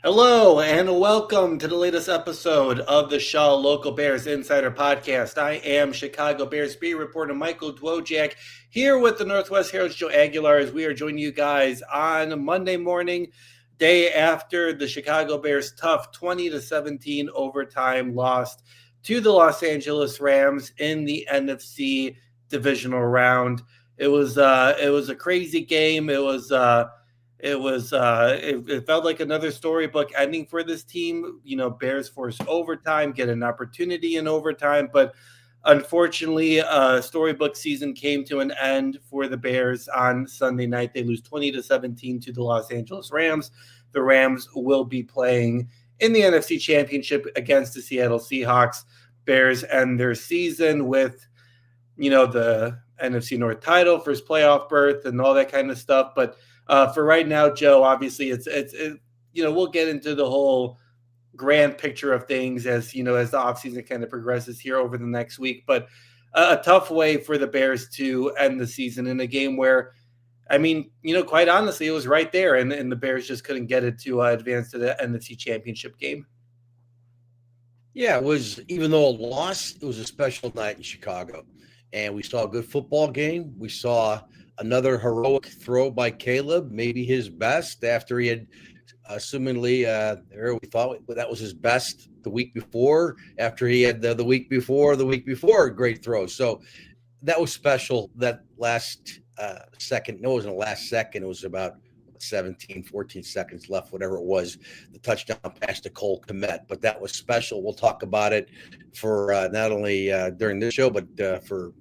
Hello and welcome to the latest episode of the Shaw Local Bears Insider Podcast. I am Chicago Bears beat reporter Michael Dwojak here with the Northwest Herald's Joe Aguilar as we are joining you guys on Monday morning, day after the Chicago Bears' tough 20-17 overtime loss to the Los Angeles Rams in the NFC divisional round. It was a crazy game. It felt like another storybook ending for this team. You know, Bears forced overtime, get an opportunity in overtime, but unfortunately, storybook season came to an end for the Bears on Sunday night. They lose 20-17 to the Los Angeles Rams. The Rams will be playing in the NFC Championship against the Seattle Seahawks. Bears end their season with, the NFC North title, first playoff berth, and all that kind of stuff. But for right now, Joe, obviously it's we'll get into the whole grand picture of things as the offseason kind of progresses here over the next week. But a tough way for the Bears to end the season in a game where, quite honestly, it was right there, and the Bears just couldn't get it to advance to the NFC Championship game. Yeah, it was, even though a loss, it was a special night in Chicago. And we saw a good football game. We saw another heroic throw by Caleb, maybe his best after he had assumingly we thought that was his best the week before, after he had the week before a great throw. So that was special. That last second, no, it wasn't the last second. It was about 14 seconds left, whatever it was, the touchdown pass to Cole Kmet. But that was special. We'll talk about it for not only during this show, but for,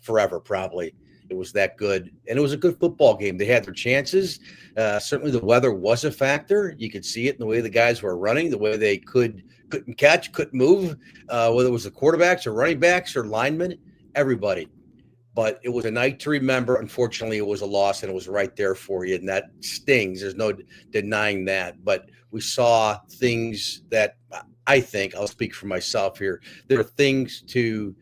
forever probably. It was that good. And it was a good football game. They had their chances. Certainly the weather was a factor. You could see it in the way the guys were running, the way they couldn't catch, couldn't move, whether it was the quarterbacks or running backs or linemen, everybody. But it was a night to remember. Unfortunately, it was a loss, and it was right there for you, and that stings. There's no denying that. But we saw things that I think, I'll speak for myself here, there are things to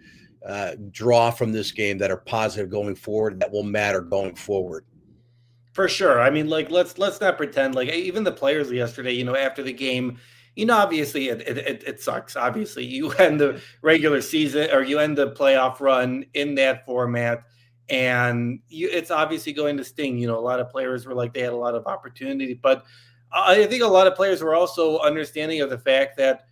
draw from this game that are positive going forward, that will matter going forward. For sure. I mean, let's not pretend like even the players yesterday, after the game, obviously it sucks. Obviously, you end the regular season or you end the playoff run in that format, and it's obviously going to sting. A lot of players were like they had a lot of opportunity, but I think a lot of players were also understanding of the fact that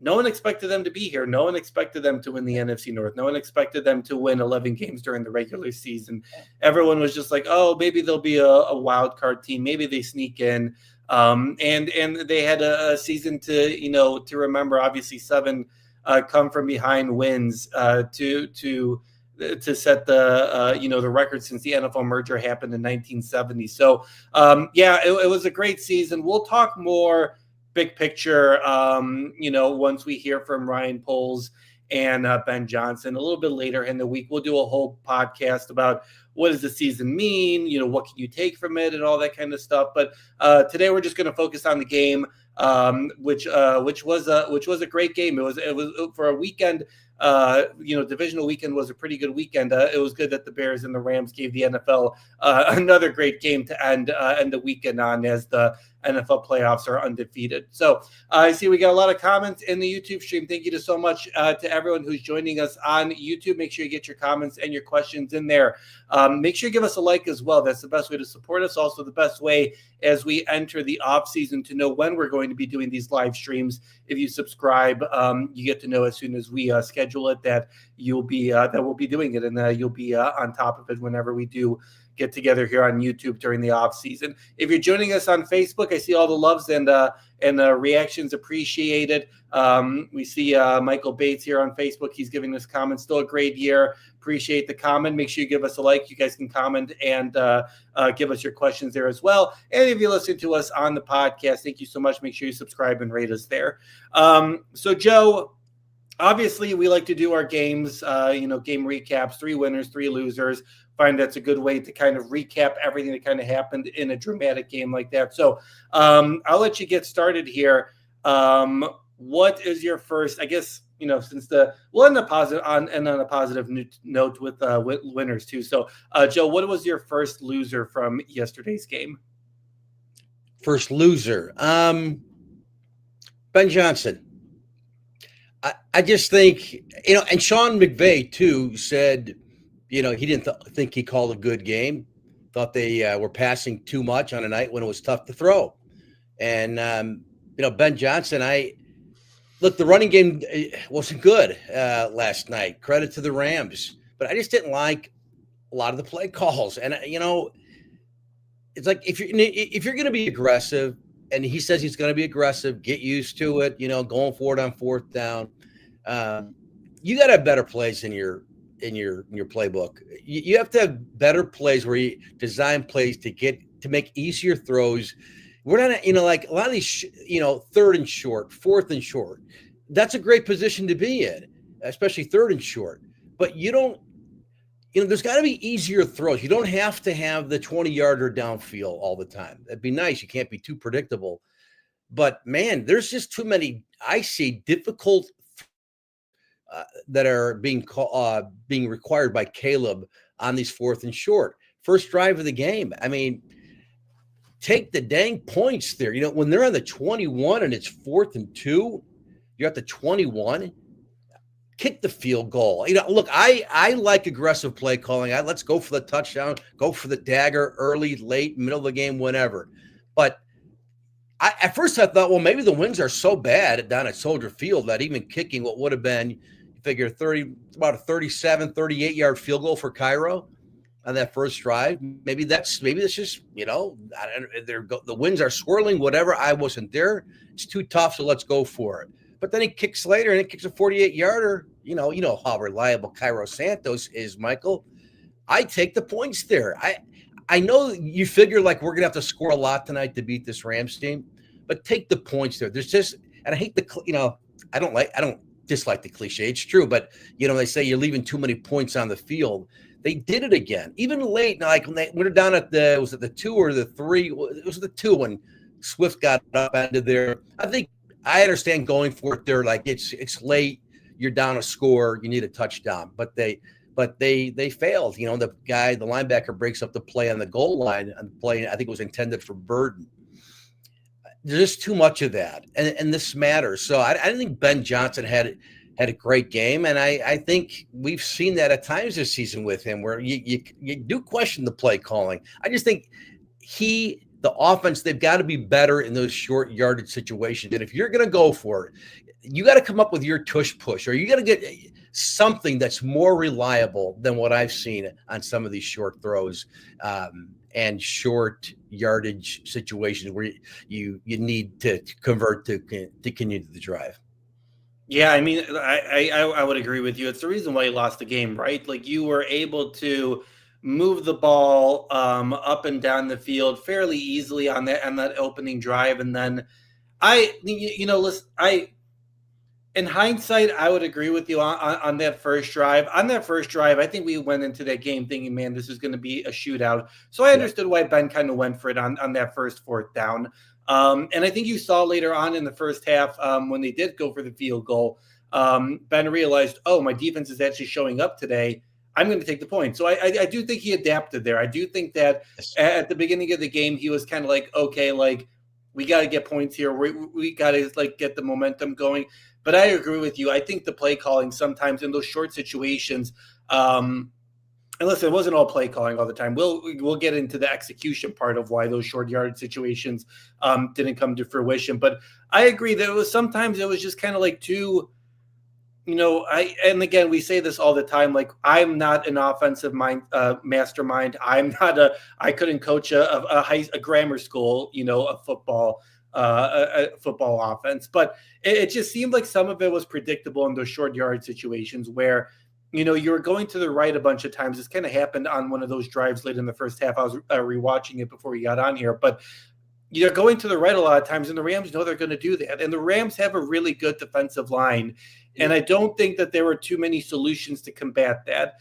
no one expected them to be here. No one expected them to win the NFC North. No one expected them to win 11 games during the regular season. Everyone was just like, oh, maybe they'll be a wild card team. Maybe they sneak in. And they had a season to remember. Obviously, 7 come from behind wins to set the record since the NFL merger happened in 1970. So it was a great season. We'll talk more big picture, once we hear from Ryan Poles and Ben Johnson a little bit later in the week. We'll do a whole podcast about what does the season mean, what can you take from it and all that kind of stuff. But today we're just going to focus on the game, which was a great game. It was for a weekend. Divisional weekend was a pretty good weekend. It was good that the Bears and the Rams gave the NFL another great game to end the weekend on, as the NFL playoffs are undefeated. So I see we got a lot of comments in the YouTube stream. Thank you so much to everyone who's joining us on YouTube. Make sure you get your comments and your questions in there. Make sure you give us a like as well. That's the best way to support us. Also, the best way as we enter the off season to know when we're going to be doing these live streams. If you subscribe, you get to know as soon as we schedule it that we'll be doing it, and you'll be on top of it whenever we do get together here on YouTube during the off season. If you're joining us on Facebook, I see all the loves and reactions appreciated. We see Michael Bates here on Facebook. He's giving us comments. Still a great year. Appreciate the comment. Make sure you give us a like. You guys can comment and give us your questions there as well. And if you listen to us on the podcast, thank you so much. Make sure you subscribe and rate us there. So Joe, obviously we like to do our games, game recaps, 3 winners, 3 losers. Find that's a good way to kind of recap everything that kind of happened in a dramatic game like that. So I'll let you get started here. What is your first, I guess, since we'll end on a positive note with winners too. So Joe, what was your first loser from yesterday's game? First loser. Ben Johnson. I just think, and Sean McVay too said, he didn't think he called a good game. Thought they were passing too much on a night when it was tough to throw. And, Ben Johnson, look, the running game wasn't good last night. Credit to the Rams. But I just didn't like a lot of the play calls. And, it's like if you're going to be aggressive, and he says he's going to be aggressive, get used to it, going forward on fourth down. You got to have better plays in your playbook. You have to have better plays where you design plays to make easier throws. We're not, like a lot of these, third and short, fourth and short. That's a great position to be in, especially third and short. But you don't, there's got to be easier throws. You don't have to have the 20-yarder downfield all the time. That'd be nice. You can't be too predictable. But, man, there's just too many, I see, difficult that are being required by Caleb on these fourth and short. First drive of the game. I mean, take the dang points there. When they're on the 21 and it's 4th and 2, you're at the 21. Kick the field goal. Look, I like aggressive play calling. Let's go for the touchdown, go for the dagger early, late, middle of the game, whenever. But at first I thought, well, maybe the winds are so bad down at Soldier Field that even kicking what would have been, you figure about a 37, 38-yard field goal for Cairo on that first drive. Maybe that's just, the winds are swirling, whatever. I wasn't there. It's too tough, so let's go for it. But then he kicks later, and he kicks a 48-yarder. You know how reliable Cairo Santos is, Michael. I take the points there. I know you figure like we're gonna have to score a lot tonight to beat this Rams team, but take the points there. There's just, and I hate I don't dislike the cliche. It's true, but they say you're leaving too many points on the field. They did it again, even late. Like when they're down at was it the 2 or the 3? It was the 2 when Swift got up ended there. I understand going for it there. Like it's late, you're down a score, you need a touchdown, but they failed. The linebacker breaks up the play on the goal line, and the play I think it was intended for Burden. There's just too much of that, and this matters. So I didn't think Ben Johnson had a great game, and I think we've seen that at times this season with him, where you do question the play calling. I just think the offense, they've got to be better in those short yardage situations. And if you're going to go for it, you got to come up with your tush push, or you got to get something that's more reliable than what I've seen on some of these short throws and short yardage situations where you need to convert to continue the drive. Yeah, I mean, I would agree with you. It's the reason why you lost the game, right? Like you were able to move the ball up and down the field fairly easily on that opening drive, and then in hindsight, I would agree with you on that first drive. On that first drive, I think we went into that game thinking, man, this is going to be a shootout. So I understood why Ben kind of went for it on that first fourth down. And I think you saw later on in the first half when they did go for the field goal, Ben realized, oh, my defense is actually showing up today. I'm going to take the point. So I do think he adapted there. I do think that at the beginning of the game, he was kind of like, okay, like we got to get points here. We got to like get the momentum going. But I agree with you. I think the play calling sometimes in those short situations, and listen, it wasn't all play calling all the time. We'll get into the execution part of why those short yard situations didn't come to fruition. But I agree that sometimes it was just kind of like too, and again, we say this all the time, like I'm not an offensive mastermind. I couldn't coach a grammar school, a football offense, but it just seemed like some of it was predictable in those short yard situations where, you were going to the right a bunch of times. This kind of happened on one of those drives late in the first half. I was rewatching it before we got on here, but you're going to the right a lot of times, and the Rams know they're going to do that. And the Rams have a really good defensive line, and I don't think that there were too many solutions to combat that.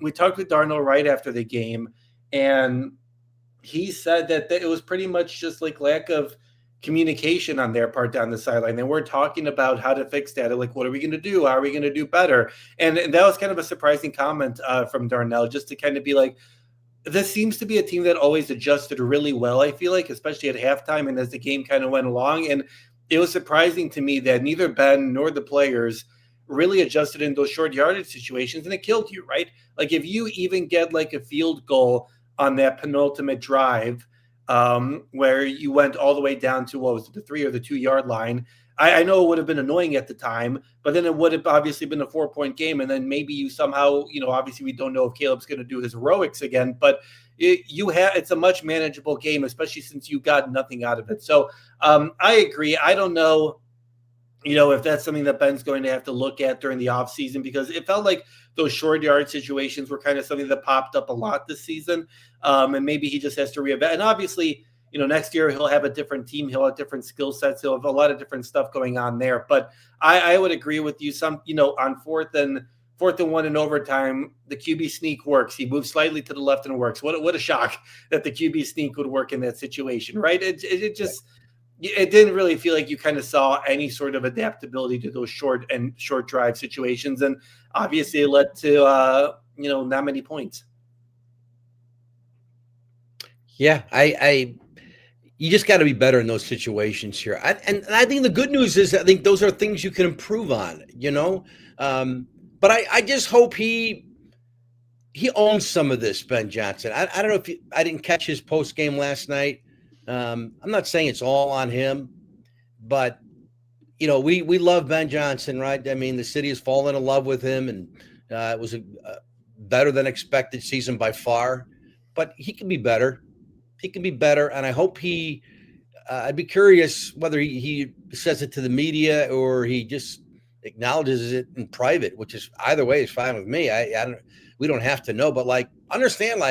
We talked with Darnell right after the game, and he said that it was pretty much just like lack of communication on their part down the sideline. They weren't talking about how to fix that. Like, what are we going to do? How are we going to do better? And that was kind of a surprising comment from Darnell, just to kind of be like, this seems to be a team that always adjusted really well, I feel like, especially at halftime and as the game kind of went along. And it was surprising to me that neither Ben nor the players really adjusted in those short yardage situations, and it killed you, right? Like if you even get like a field goal on that penultimate drive, where you went all the way down to what was it, the 3 or the 2 yard line. I know it would have been annoying at the time, but then it would have obviously been a 4 point game. And then maybe you somehow, obviously we don't know if Caleb's going to do his heroics again, but it's a much manageable game, especially since you got nothing out of it. So I agree. I don't know, if that's something that Ben's going to have to look at during the offseason, because it felt like those short yard situations were kind of something that popped up a lot this season. And maybe he just has to reevaluate. And obviously, next year he'll have a different team. He'll have different skill sets. He'll have a lot of different stuff going on there. But I would agree with you. On fourth and 1 in overtime, the QB sneak works. He moves slightly to the left and works. What a shock that the QB sneak would work in that situation, right? It just – it didn't really feel like you kind of saw any sort of adaptability to those short drive situations. And obviously it led to, not many points. Yeah. You just got to be better in those situations here. And I think the good news is I think those are things you can improve on, but I just hope he owns some of this, Ben Johnson. I don't know if I didn't catch his post game last night. I'm not saying it's all on him, but we love Ben Johnson, right? I mean, the city has fallen in love with him, and it was a better than expected season by far. But he can be better. He can be better, and I hope I'd be curious whether he says it to the media or he just acknowledges it in private, which is either way is fine with me. We don't have to know, but understand,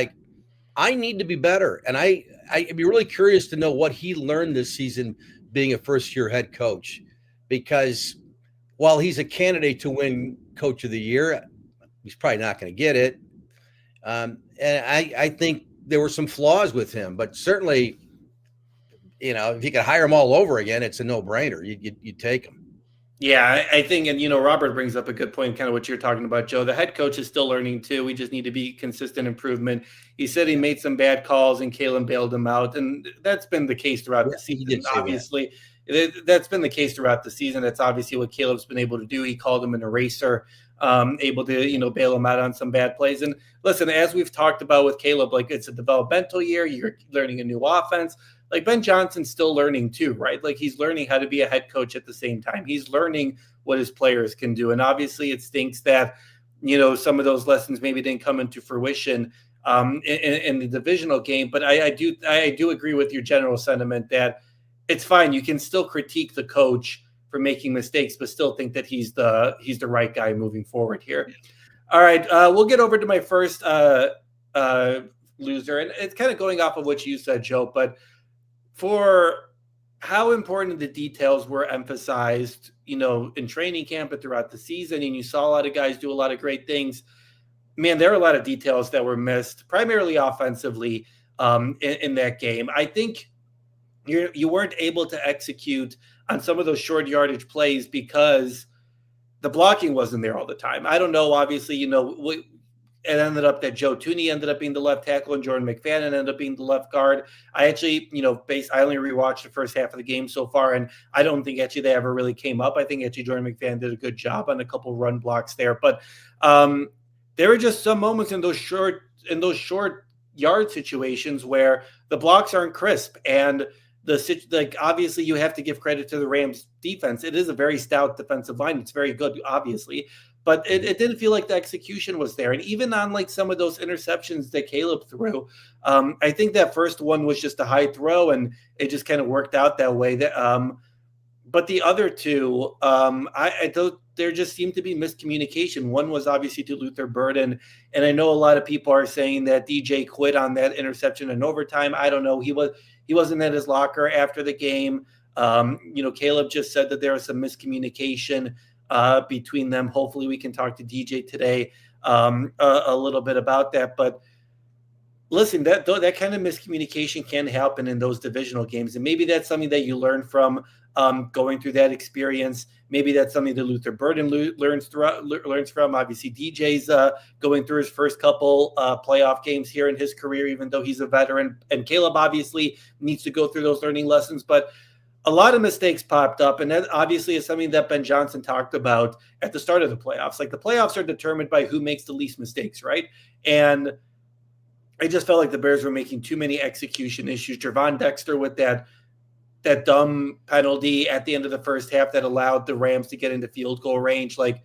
I need to be better, and I'd be really curious to know what he learned this season being a first-year head coach, because while he's a candidate to win Coach of the Year, he's probably not going to get it. And I think there were some flaws with him, but certainly, if you could hire him all over again, it's a no-brainer. You'd take him. Yeah, I think, and Robert brings up a good point, kind of what you're talking about, Joe. The head coach is still learning too. We just need to be consistent improvement. He said he made some bad calls and Kalen bailed him out, and that's been the case throughout the season. Obviously, that's been the case throughout the season. That's obviously what Caleb's been able to do. He called him an eraser, able to bail him out on some bad plays. And listen, as we've talked about with Caleb, it's a developmental year. You're learning a new offense. Ben Johnson's still learning too, right? He's learning how to be a head coach at the same time. He's learning what his players can do. And obviously it stinks that, some of those lessons maybe didn't come into fruition in the divisional game. But I do agree with your general sentiment that it's fine. You can still critique the coach for making mistakes, but still think that he's the right guy moving forward here. All right. We'll get over to my first loser. And it's kind of going off of what you said, Joe, but for how important the details were emphasized, in training camp and throughout the season, and you saw a lot of guys do a lot of great things. Man, there are a lot of details that were missed, primarily offensively, in that game. I think you weren't able to execute on some of those short yardage plays because the blocking wasn't there all the time. I don't know. Obviously, it ended up that Joe Tooney ended up being the left tackle and Jordan McFadden ended up being the left guard. I actually, I only rewatched the first half of the game so far, and I don't think actually they ever really came up. I think actually Jordan McFadden did a good job on a couple run blocks there, but there were just some moments in those short yard situations where the blocks aren't crisp, and obviously you have to give credit to the Rams defense. It is a very stout defensive line. It's very good, obviously. But it didn't feel like the execution was there. And even on some of those interceptions that Caleb threw, I think that first one was just a high throw and it just kind of worked out that way. But the other two, there just seemed to be miscommunication. One was obviously to Luther Burden. And I know a lot of people are saying that DJ quit on that interception in overtime. I don't know. He wasn't at his locker after the game. Caleb just said that there was some miscommunication between them. Hopefully we can talk to DJ today a little bit about that. But listen, that kind of miscommunication can happen in those divisional games. And maybe that's something that you learn from going through that experience. Maybe that's something that Luther Burden learns from. Obviously, DJ's going through his first couple playoff games here in his career, even though he's a veteran. And Caleb obviously needs to go through those learning lessons. But a lot of mistakes popped up, and that obviously is something that Ben Johnson talked about at the start of the playoffs. Like the playoffs are determined by who makes the least mistakes, right? And I just felt like the Bears were making too many execution issues. Gervon Dexter with that dumb penalty at the end of the first half that allowed the Rams to get into field goal range. Like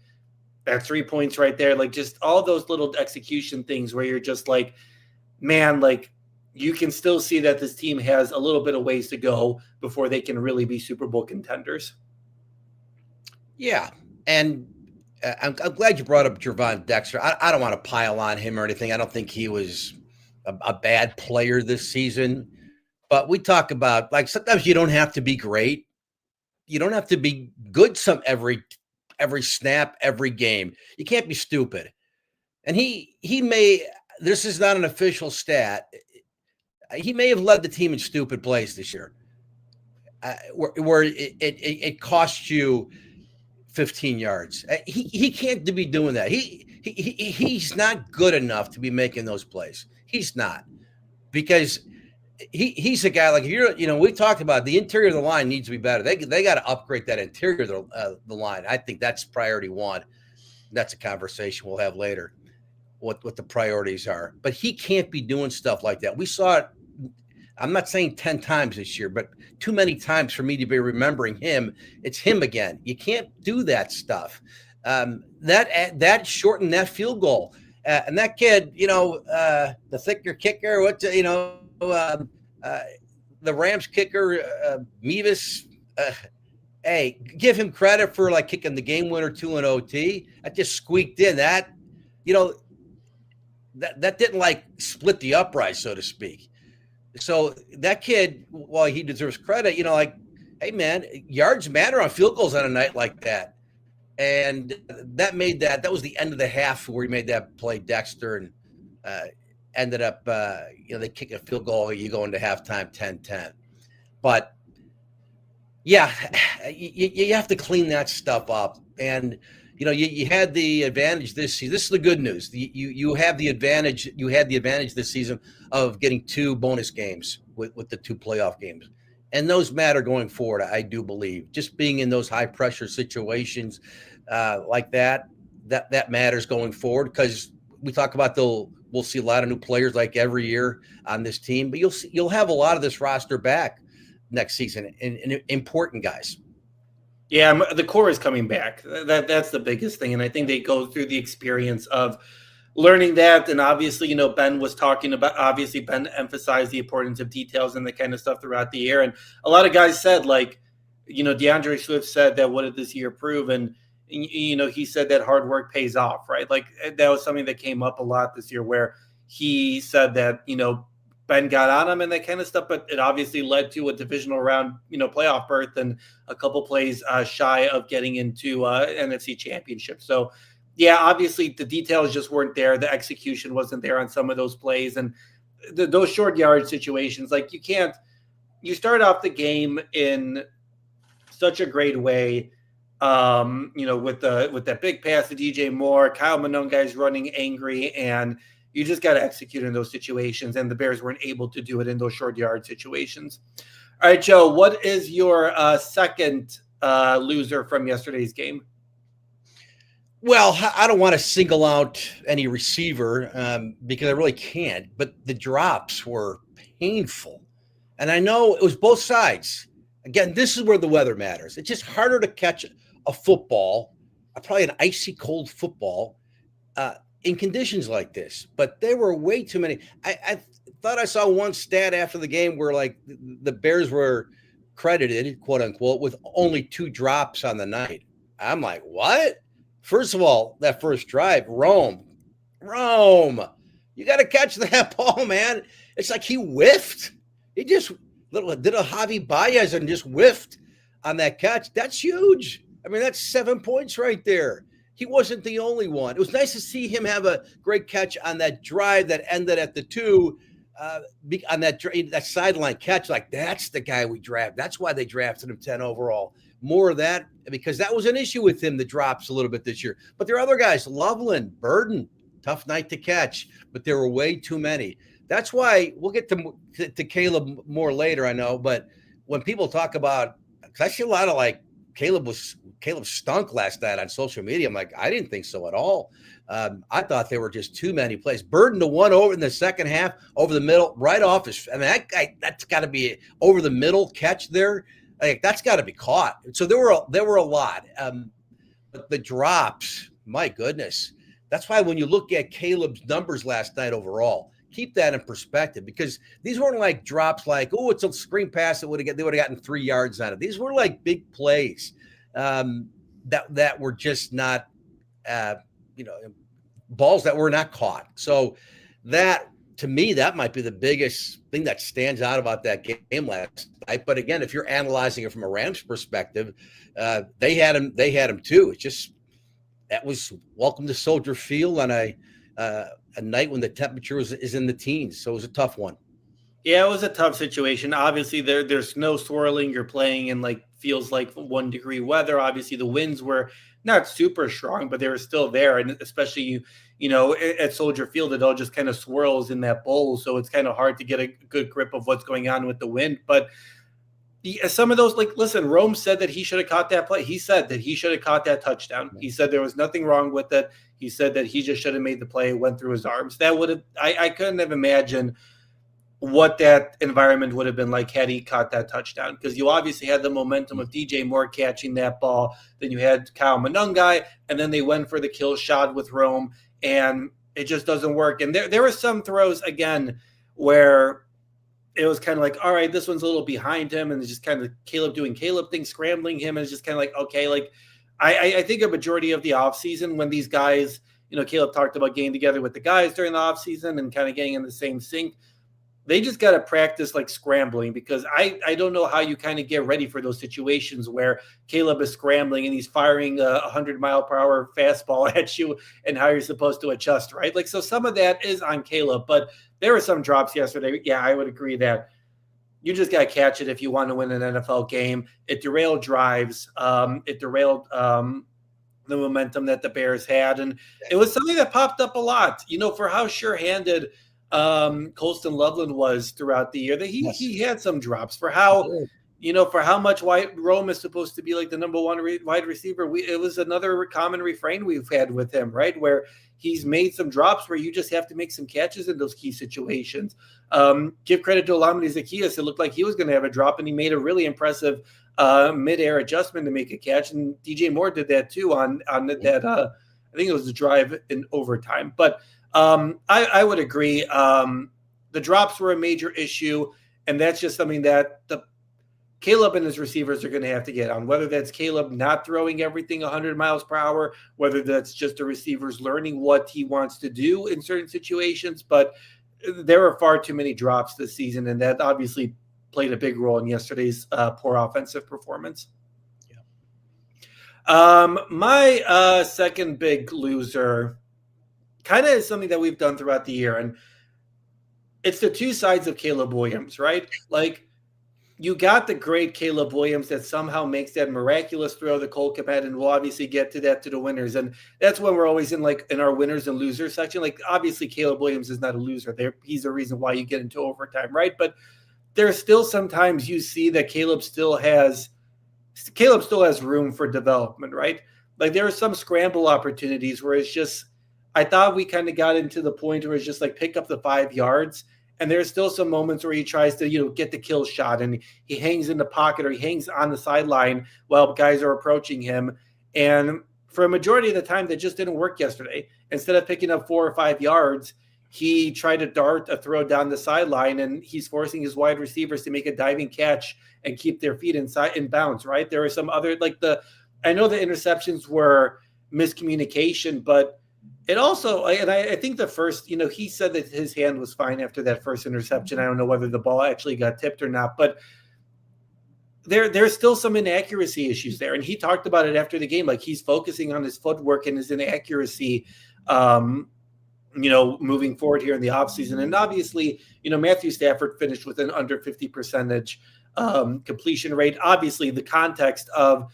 that 3 points right there, like just all those little execution things where you're just like, man, like you can still see that this team has a little bit of ways to go before they can really be Super Bowl contenders. Yeah. And I'm glad you brought up Gervon Dexter. I don't want to pile on him or anything. I don't think he was a bad player this season. But we talk about, like, sometimes you don't have to be great. You don't have to be good every snap, every game. You can't be stupid. And he may, this is not an official stat, he may have led the team in stupid plays this year, where it cost you 15 yards. He can't be doing that. He's not good enough to be making those plays. He's not, because he's a guy like, we talked about the interior of the line needs to be better. They got to upgrade that interior of the line. I think that's priority one. That's a conversation we'll have later, what the priorities are. But he can't be doing stuff like that. We saw it, I'm not saying 10 times this year, but too many times for me to be remembering him. It's him again. You can't do that stuff. That shortened that field goal. And that kid, the thicker kicker, the Rams kicker, Mevis, hey, give him credit for like kicking the game winner 2 in OT. That just squeaked in. That didn't like split the upright, so to speak. So that kid, while he deserves credit, hey man, yards matter on field goals on a night like that. And that was the end of the half where he made that play, Dexter, and ended up, they kick a field goal, you go into halftime 10-10. But yeah, you have to clean that stuff up. And, you had the advantage this season. This is the good news. You have the advantage. You had the advantage this season of getting 2 bonus games with the 2 playoff games. And those matter going forward, I do believe. Just being in those high pressure situations like that matters going forward, because we talk about we'll see a lot of new players like every year on this team, but you'll have a lot of this roster back next season, and important guys. Yeah, the core is coming back. That's the biggest thing, and I think they go through the experience of learning that. And obviously, Ben was talking about. Obviously, Ben emphasized the importance of details and the kind of stuff throughout the year. And a lot of guys said, like, DeAndre Swift said that, what did this year prove? And he said that hard work pays off, right? Like that was something that came up a lot this year, where he said that Ben got on him and that kind of stuff, but it obviously led to a divisional round, playoff berth and a couple plays shy of getting into NFC Championship. So, yeah, obviously the details just weren't there. The execution wasn't there on some of those plays, and those short yard situations. Like you start off the game in such a great way, with that big pass to DJ Moore, Kyle Mononga's running angry, and you just got to execute in those situations, and the Bears weren't able to do it in those short yard situations. All right, Joe, what is your second loser from yesterday's game? Well, I don't want to single out any receiver because I really can't, but the drops were painful. And I know it was both sides. Again, this is where the weather matters. It's just harder to catch a football, probably an icy cold football, in conditions like this, but there were way too many. I thought I saw one stat after the game where like the Bears were credited, quote unquote, with only 2 drops on the night. I'm like, what? First of all, that first drive, Rome, you got to catch that ball, man. It's like he whiffed. He just did a Javi Baez and just whiffed on that catch. That's huge. I mean, that's 7 points right there. He wasn't the only one. It was nice to see him have a great catch on that drive that ended at the 2 on that sideline catch. Like, that's the guy we draft. That's why they drafted him 10 overall. More of that, because that was an issue with him, the drops a little bit this year. But there are other guys, Loveland, Burden, tough night to catch, but there were way too many. That's why we'll get to Caleb more later, I know. But when people talk about I see a lot of like Caleb stunk last night on social media. I'm like, I didn't think so at all. I thought there were just too many plays. Burden to one over in the second half, over the middle, right off his. I mean, that's got to be over the middle catch there. Like that's got to be caught. So there were a lot. But the drops, my goodness. That's why when you look at Caleb's numbers last night overall, keep that in perspective, because these weren't like drops like, oh, it's a screen pass that they would have gotten 3 yards on it. These were like big plays that were just not, balls that were not caught. So that, to me, that might be the biggest thing that stands out about that game last night. But again, if you're analyzing it from a Rams perspective, they had him too. It's just, that was welcome to Soldier Field on a night when the temperature is in the teens. So it was a tough one. Yeah, it was a tough situation. Obviously, there's no swirling. You're playing in like feels like 1 degree weather. Obviously, the winds were not super strong, but they were still there. And especially at Soldier Field, it all just kind of swirls in that bowl, so it's kind of hard to get a good grip of what's going on with the wind. But some of those, like, listen, Rome said that he should have caught that play. He said that he should have caught that touchdown. He said there was nothing wrong with it. He said that he just should have made the play, went through his arms. That would have, I couldn't have imagined what that environment would have been like had he caught that touchdown, because you obviously had the momentum of DJ Moore catching that ball. Then you had Kyle Monungai, and then they went for the kill shot with Rome, and it just doesn't work. And there were some throws, again, where it was kind of like, all right, this one's a little behind him, and it's just kind of Caleb doing Caleb things, scrambling him, and it's just kind of like, okay, like I think a majority of the offseason when these guys, Caleb talked about getting together with the guys during the offseason and kind of getting in the same sync. They just got to practice like scrambling, because I don't know how you kind of get ready for those situations where Caleb is scrambling and he's firing a 100-mile-per-hour fastball at you, and how you're supposed to adjust, right? Like, so some of that is on Caleb, but there were some drops yesterday. Yeah, I would agree that you just got to catch it if you want to win an NFL game. It derailed drives. It derailed the momentum that the Bears had. And it was something that popped up a lot, for how sure-handed Colston Loveland was throughout the year. That he had some drops for how much Rome is supposed to be like the number one wide receiver. It was another common refrain we've had with him, right? Where he's made some drops where you just have to make some catches in those key situations. Give credit to Olamide Zaccheaus. It looked like he was going to have a drop, and he made a really impressive mid-air adjustment to make a catch. And DJ Moore did that too on that. I think it was a drive in overtime, but I would agree. The drops were a major issue, and that's just something that Caleb and his receivers are going to have to get on, whether that's Caleb not throwing everything 100 miles per hour, whether that's just the receivers learning what he wants to do in certain situations. But there are far too many drops this season, and that obviously played a big role in yesterday's poor offensive performance. My second big loser kind of is something that we've done throughout the year, and it's the two sides of Caleb Williams, right? Like, you got the great Caleb Williams that somehow makes that miraculous throw to Cole Kmet, and we'll obviously get to that, to the winners. And that's when we're always in our winners and losers section. Like, obviously Caleb Williams is not a loser there. He's the reason why you get into overtime, right? But there's still sometimes you see that Caleb still has room for development, right? Like, there are some scramble opportunities where it's just, I thought we kind of got into the point where it's just like pick up the 5 yards. And there's still some moments where he tries to, get the kill shot, and he hangs in the pocket or he hangs on the sideline while guys are approaching him. And for a majority of the time, that just didn't work yesterday. Instead of picking up 4 or 5 yards, he tried to dart a throw down the sideline, and he's forcing his wide receivers to make a diving catch and keep their feet in bounds, right? There are some other, I know the interceptions were miscommunication, but it also, and I think the first, he said that his hand was fine after that first interception. I don't know whether the ball actually got tipped or not, but there's still some inaccuracy issues there. And he talked about it after the game, like he's focusing on his footwork and his inaccuracy, moving forward here in the offseason. And obviously, Matthew Stafford finished with an under 50% completion rate. Obviously, the context of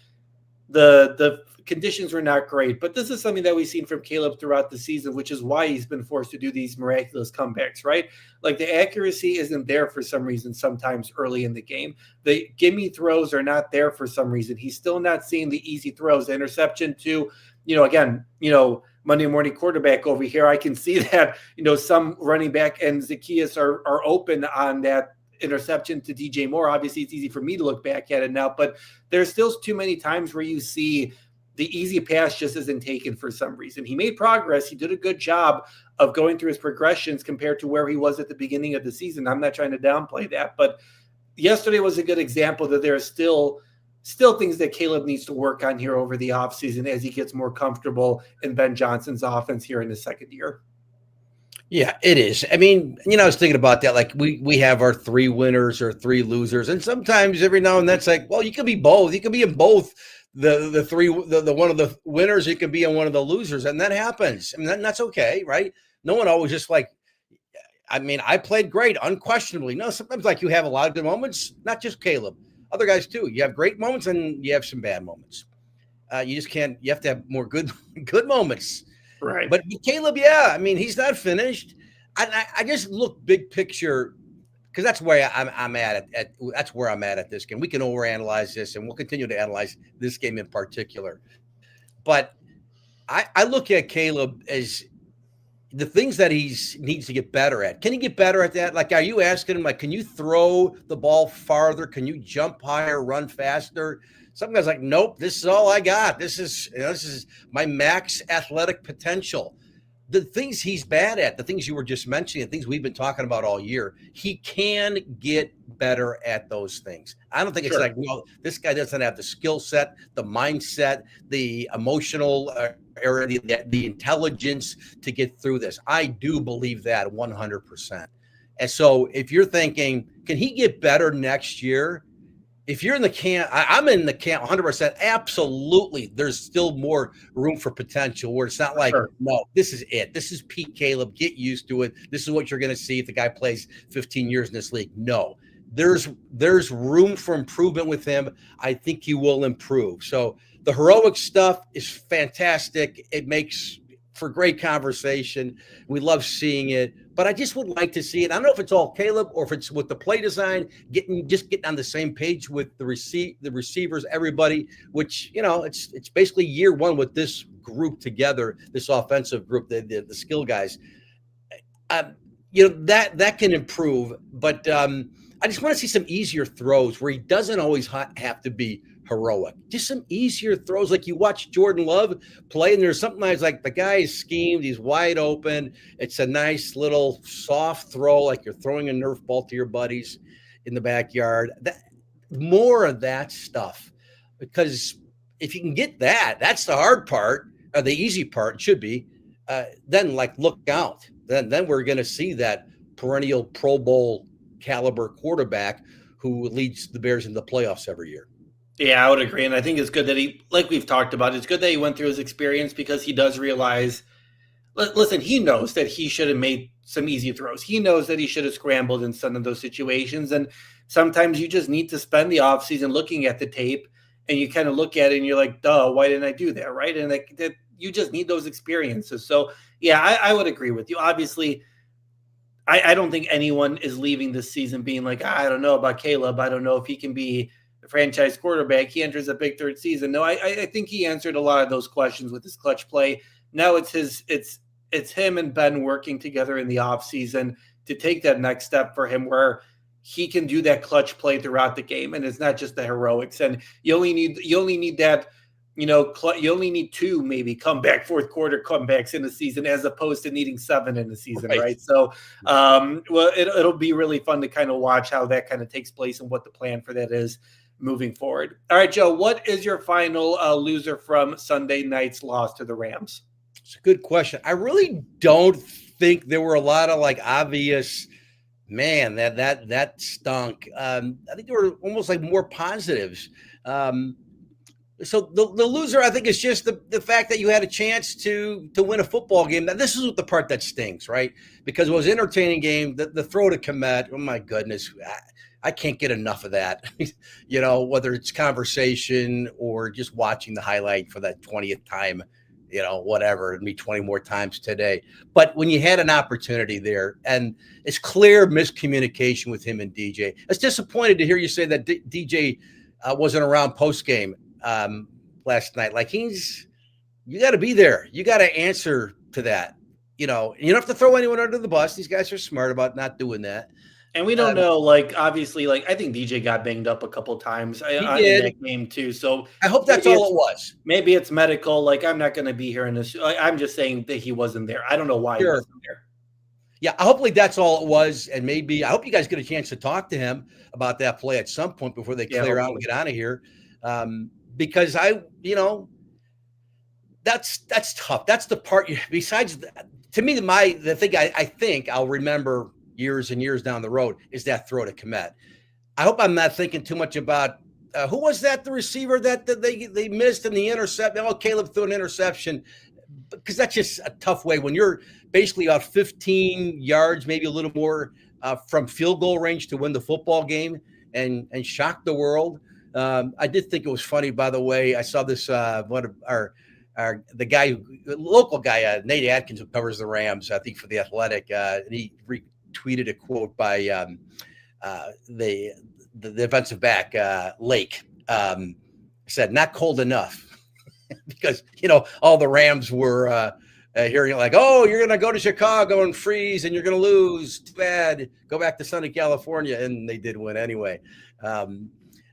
the conditions were not great. But this is something that we've seen from Caleb throughout the season, which is why he's been forced to do these miraculous comebacks, right? Like the accuracy isn't there for some reason sometimes early in the game. The gimme throws are not there for some reason. He's still not seeing the easy throws. The interception to, again, Monday morning quarterback over here, I can see that, some running back and Zacchaeus are open on that interception to DJ Moore. Obviously, it's easy for me to look back at it now, but there's still too many times where you see the easy pass just isn't taken for some reason. He made progress. He did a good job of going through his progressions compared to where he was at the beginning of the season. I'm not trying to downplay that, but yesterday was a good example that there are still things that Caleb needs to work on here over the offseason as he gets more comfortable in Ben Johnson's offense here in his second year. Yeah, it is. I mean, I was thinking about that. Like we have our 3 winners or 3 losers, and sometimes every now and then it's like, well, you can be both. You can be in both the 3, the one of the winners. You can be in one of the losers, and that happens. I mean, that's okay, right? No one always just like. I mean, I played great, unquestionably. No, sometimes like you have a lot of good moments. Not just Caleb, other guys too. You have great moments and you have some bad moments. You just can't. You have to have more good moments. Right. But Caleb, yeah, I mean, he's not finished. I just look big picture because that's where I'm at. That's where I'm at this game. We can overanalyze this, and we'll continue to analyze this game in particular. But I look at Caleb as the things that he needs to get better at. Can he get better at that? Like, are you asking him, like, can you throw the ball farther? Can you jump higher, run faster? Some guys like, nope, this is all I got. This is my max athletic potential. The things he's bad at, the things you were just mentioning, the things we've been talking about all year, he can get better at those things. I don't think it's like, well, this guy doesn't have the skill set, the mindset, the emotional area, the intelligence to get through this. I do believe that 100%. And so if you're thinking, can he get better next year? If you're in the camp, I'm in the camp 100%. Absolutely. There's still more room for potential where it's not like, no, this is it. This is Pete Caleb. Get used to it. This is what you're going to see if the guy plays 15 years in this league. No, there's room for improvement with him. I think he will improve. So the heroic stuff is fantastic. It makes for great conversation. We love seeing it, but I just would like to see it. I don't know if it's all Caleb or if it's with the play design, getting on the same page with the receivers, everybody, which, it's basically year one with this group together, this offensive group, the skill guys. That can improve, but I just want to see some easier throws where he doesn't always have to be heroic. Just some easier throws. Like you watch Jordan Love play, and there's something like the guy is schemed, he's wide open. It's a nice little soft throw, like you're throwing a Nerf ball to your buddies in the backyard. More of that stuff, because if you can get that, that's the hard part, or the easy part. It should be. Then look out. Then we're going to see that perennial Pro Bowl caliber quarterback who leads the Bears into the playoffs every year. Yeah, I would agree. And I think it's good that he, like we've talked about, it's good that he went through his experience because he does realize, listen, he knows that he should have made some easy throws. He knows that he should have scrambled in some of those situations. And sometimes you just need to spend the offseason looking at the tape and you kind of look at it and you're like, duh, why didn't I do that? Right. And that you just need those experiences. So, yeah, I would agree with you. Obviously, I don't think anyone is leaving this season being like, I don't know about Caleb. I don't know if he can be the franchise quarterback. He enters a big third season. No, I think he answered a lot of those questions with his clutch play. Now it's him and Ben working together in the offseason to take that next step for him where he can do that clutch play throughout the game. And it's not just the heroics. And you only need that, you only need 2 maybe comeback fourth quarter comebacks in the season as opposed to needing 7 in the season, right? So, it'll be really fun to kind of watch how that kind of takes place and what the plan for that is moving forward. All right, Joe, what is your final loser from Sunday night's loss to the Rams? It's a good question. I really don't think there were a lot of obvious, man, that stunk. I think there were almost more positives. So the loser, I think, is just the fact that you had a chance to win a football game. Now, this is the part that stings, right? Because it was an entertaining game. The throw to Komet, oh my goodness. I can't get enough of that. Whether it's conversation or just watching the highlight for that 20th time, whatever, me 20 more times today. But when you had an opportunity there, and it's clear miscommunication with him and DJ. I was disappointed to hear you say that DJ wasn't around post game last night. Like, you got to be there. You got to answer to that. You don't have to throw anyone under the bus. These guys are smart about not doing that. And we don't know, like, obviously, like, I think DJ got banged up a couple times in that game too. So I hope that's all it was. Maybe it's medical. Like, I'm not going to be here in this. I'm just saying that he wasn't there. I don't know why he wasn't there. Yeah, hopefully that's all it was. And maybe I hope you guys get a chance to talk to him about that play at some point before they clear out and get out of here. Because that's tough. That's the part. Besides, to me, the thing I think I'll remember years and years down the road is that throw to Kmet. I hope I'm not thinking too much about who was that, the receiver that they missed in the interception. Oh, Caleb threw an interception, because that's just a tough way when you're basically about 15 yards, maybe a little more from field goal range to win the football game and shock the world. I did think it was funny, by the way. I saw this one of the local guy, Nate Atkins, who covers the Rams, I think for the Athletic, and he retweeted a quote by the defensive back, Lake, said, "Not cold enough," because all the Rams were hearing like, "Oh, you're going to go to Chicago and freeze, and you're going to lose. Too bad. Go back to sunny California," and they did win anyway.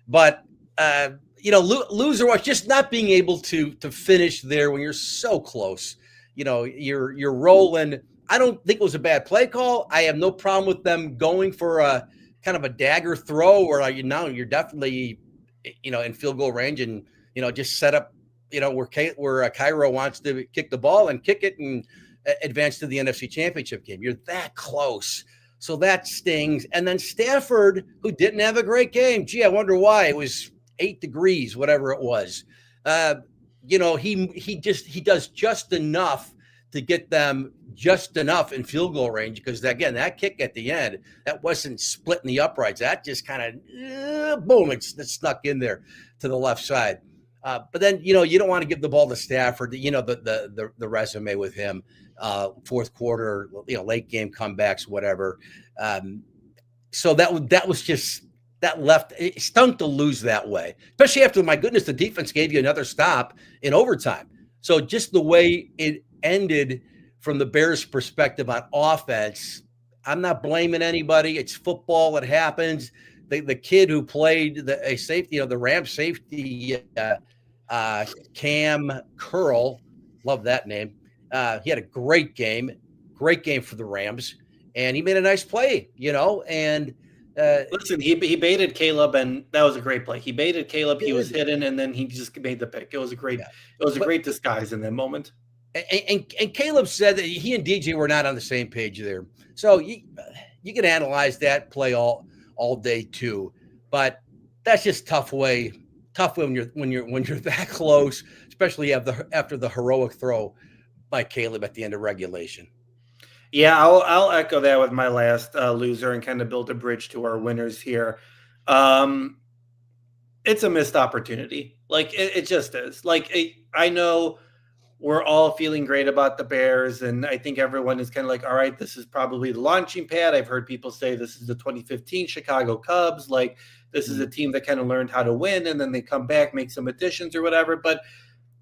But loser was just not being able to finish there when you're so close. You're rolling. I don't think it was a bad play call. I have no problem with them going for a kind of a dagger throw where you're definitely in field goal range and just set up where Cairo wants to kick the ball and kick it and advance to the NFC Championship game. You're that close. So that stings. And then Stafford, who didn't have a great game. Gee, I wonder why. It was 8 degrees, whatever it was. He does just enough to get them just enough in field goal range, because again, that kick at the end, that wasn't splitting the uprights. That just kind of boom, it snuck in there to the left side. But then you don't want to give the ball to Stafford. The resume with him, fourth quarter, late game comebacks, whatever. So that was just. That left, it stunk to lose that way, especially after, my goodness, the defense gave you another stop in overtime. So just the way it ended from the Bears' perspective on offense, I'm not blaming anybody. It's football. It happens. The kid who played a safety, the Rams safety, Cam Curl, love that name. He had a great game for the Rams, and he made a nice play, and listen, he baited Caleb, and that was a great play. He baited Caleb. He was hidden, and then he just made the pick. It was a great disguise in that moment. And Caleb said that he and DJ were not on the same page there. So you can analyze that play all day too, but that's just tough way when you're that close, especially after the heroic throw by Caleb at the end of regulation. Yeah, I'll echo that with my last loser and kind of build a bridge to our winners here. It's a missed opportunity. Like, it just is. Like, I know we're all feeling great about the Bears, and I think everyone is kind of like, all right, this is probably the launching pad. I've heard people say this is the 2015 Chicago Cubs. Like, this is a team that kind of learned how to win, and then they come back, make some additions or whatever. But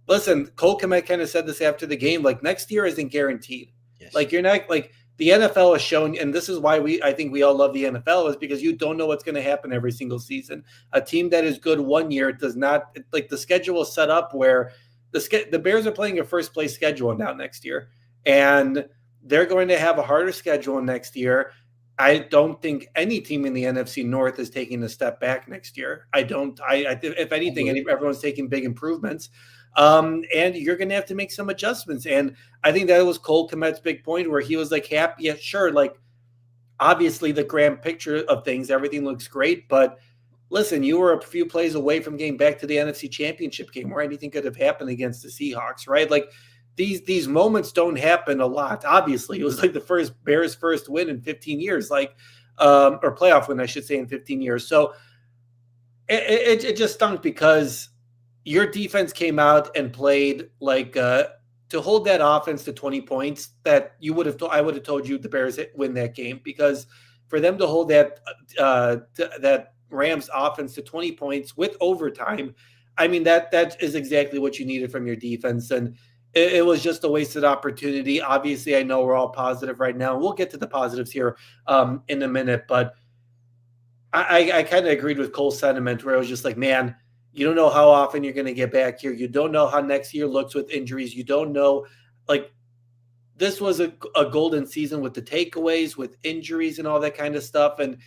listen, Cole Kmet kind of said this after the game, like, next year isn't guaranteed. Yes. Like, you're not, like, the NFL has shown, and this is why I think we all love the NFL, is because you don't know what's going to happen every single season. A team that is good one year does not, like, the schedule is set up where the Bears are playing a first place schedule now next year, and they're going to have a harder schedule next year. I don't think any team in the NFC North is taking a step back next year. If anything, everyone's taking big improvements. And you're going to have to make some adjustments. And I think that was Cole Kmet's big point, where he was like, happy. Yeah, sure. Like, obviously the grand picture of things, everything looks great, but listen, you were a few plays away from getting back to the NFC Championship game where anything could have happened against the Seahawks, right? Like, these moments don't happen a lot. Obviously, it was like the Bears' first win in 15 years. Like, or playoff win, I should say, in 15 years. So it just stunk because your defense came out and played like to hold that offense to 20 points that I would have told you the Bears win that game, because for them to hold that Rams offense to 20 points with overtime, I mean, that is exactly what you needed from your defense. And it was just a wasted opportunity. Obviously, I know we're all positive right now. We'll get to the positives here in a minute, but I kind of agreed with Cole's sentiment where it was just like, man, you don't know how often you're going to get back here. You don't know how next year looks with injuries. You don't know, like, this was a golden season with the takeaways, with injuries and all that kind of stuff. And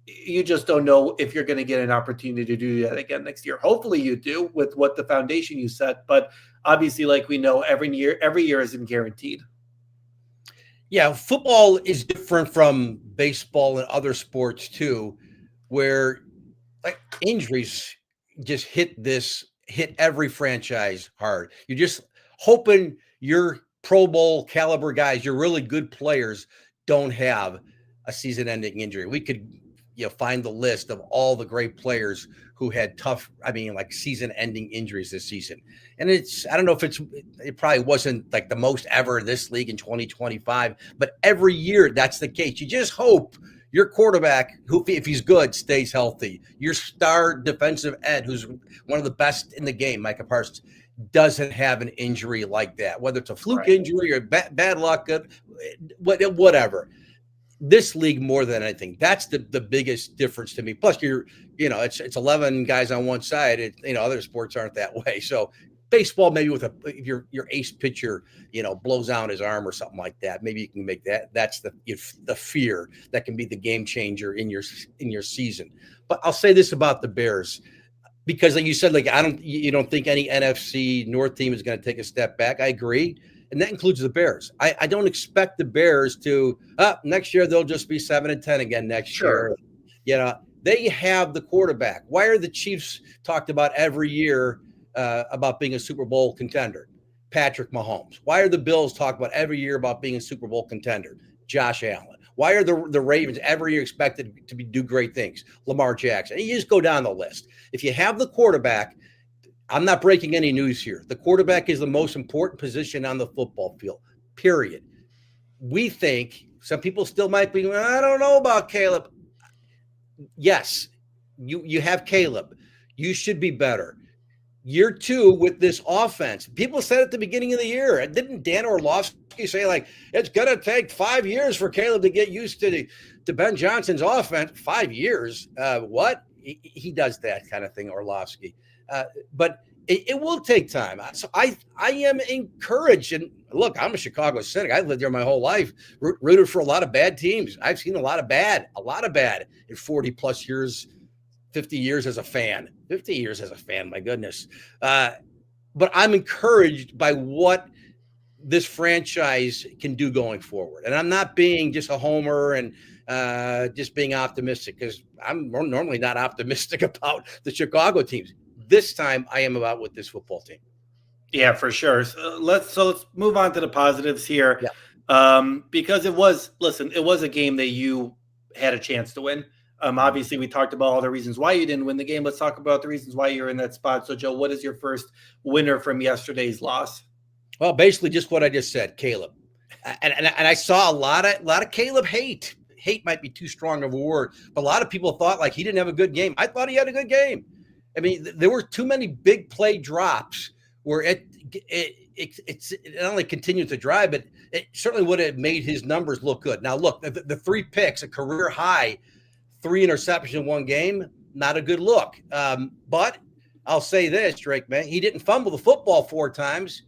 you just don't know if you're going to get an opportunity to do that again next year. Hopefully you do with what the foundation you set. But obviously, like we know, every year isn't guaranteed. Yeah, football is different from baseball and other sports too, where like injuries just hit every franchise hard. You're just hoping your Pro Bowl caliber guys, your really good players, don't have a season-ending injury. We could, find the list of all the great players who had like season-ending injuries this season. And I don't know if it probably wasn't like the most ever in this league in 2025, but every year that's the case. You just hope your quarterback, who, if he's good, stays healthy. Your star defensive end, who's one of the best in the game, Micah Parsons, doesn't have an injury like that, whether it's a fluke injury or bad luck, whatever. This league, more than anything, that's the biggest difference to me. Plus, it's 11 guys on one side. Other sports aren't that way. So baseball, maybe with if your ace pitcher, blows out his arm or something like that, maybe you can make that. That's the fear that can be the game changer in your season. But I'll say this about the Bears, because like you said, like you don't think any NFC North team is going to take a step back. I agree. And that includes the Bears. I don't expect the Bears to next year they'll just be 7-10 again next year. They have the quarterback. Why are the Chiefs talked about every year about being a Super Bowl contender? Patrick Mahomes. Why are the Bills talked about every year about being a Super Bowl contender? Josh Allen. Why are the Ravens every year expected to do great things? Lamar Jackson. And you just go down the list. If you have the quarterback, I'm not breaking any news here. The quarterback is the most important position on the football field, period. We think, some people still might be, I don't know about Caleb. Yes, you have Caleb. You should be better. Year two with this offense. People said at the beginning of the year, didn't Dan Orlovsky say, like, it's going to take 5 years for Caleb to get used to Ben Johnson's offense? 5 years? What? He does that kind of thing, Orlovsky. But it will take time. So I am encouraged. And look, I'm a Chicago Cynic. I've lived there my whole life, rooted for a lot of bad teams. I've seen a lot of bad in 40 plus years, 50 years as a fan. 50 years as a fan, my goodness. But I'm encouraged by what this franchise can do going forward. And I'm not being just a homer and just being optimistic, because I'm normally not optimistic about the Chicago teams. This time I am about with this football team. Yeah, for sure. So let's move on to the positives here. Yeah. Because it was a game that you had a chance to win. Obviously, we talked about all the reasons why you didn't win the game. Let's talk about the reasons why you're in that spot. So, Joe, what is your first winner from yesterday's loss? Well, basically just what I just said, Caleb. And I saw a lot of Caleb hate. Hate might be too strong of a word, but a lot of people thought like he didn't have a good game. I thought he had a good game. I mean, there were too many big play drops where it not only continued to drive, but it certainly would have made his numbers look good. Now, look, the 3 picks, a career high, 3 interceptions in one game, not a good look. But I'll say this, Drake, man, he didn't fumble the football 4 times.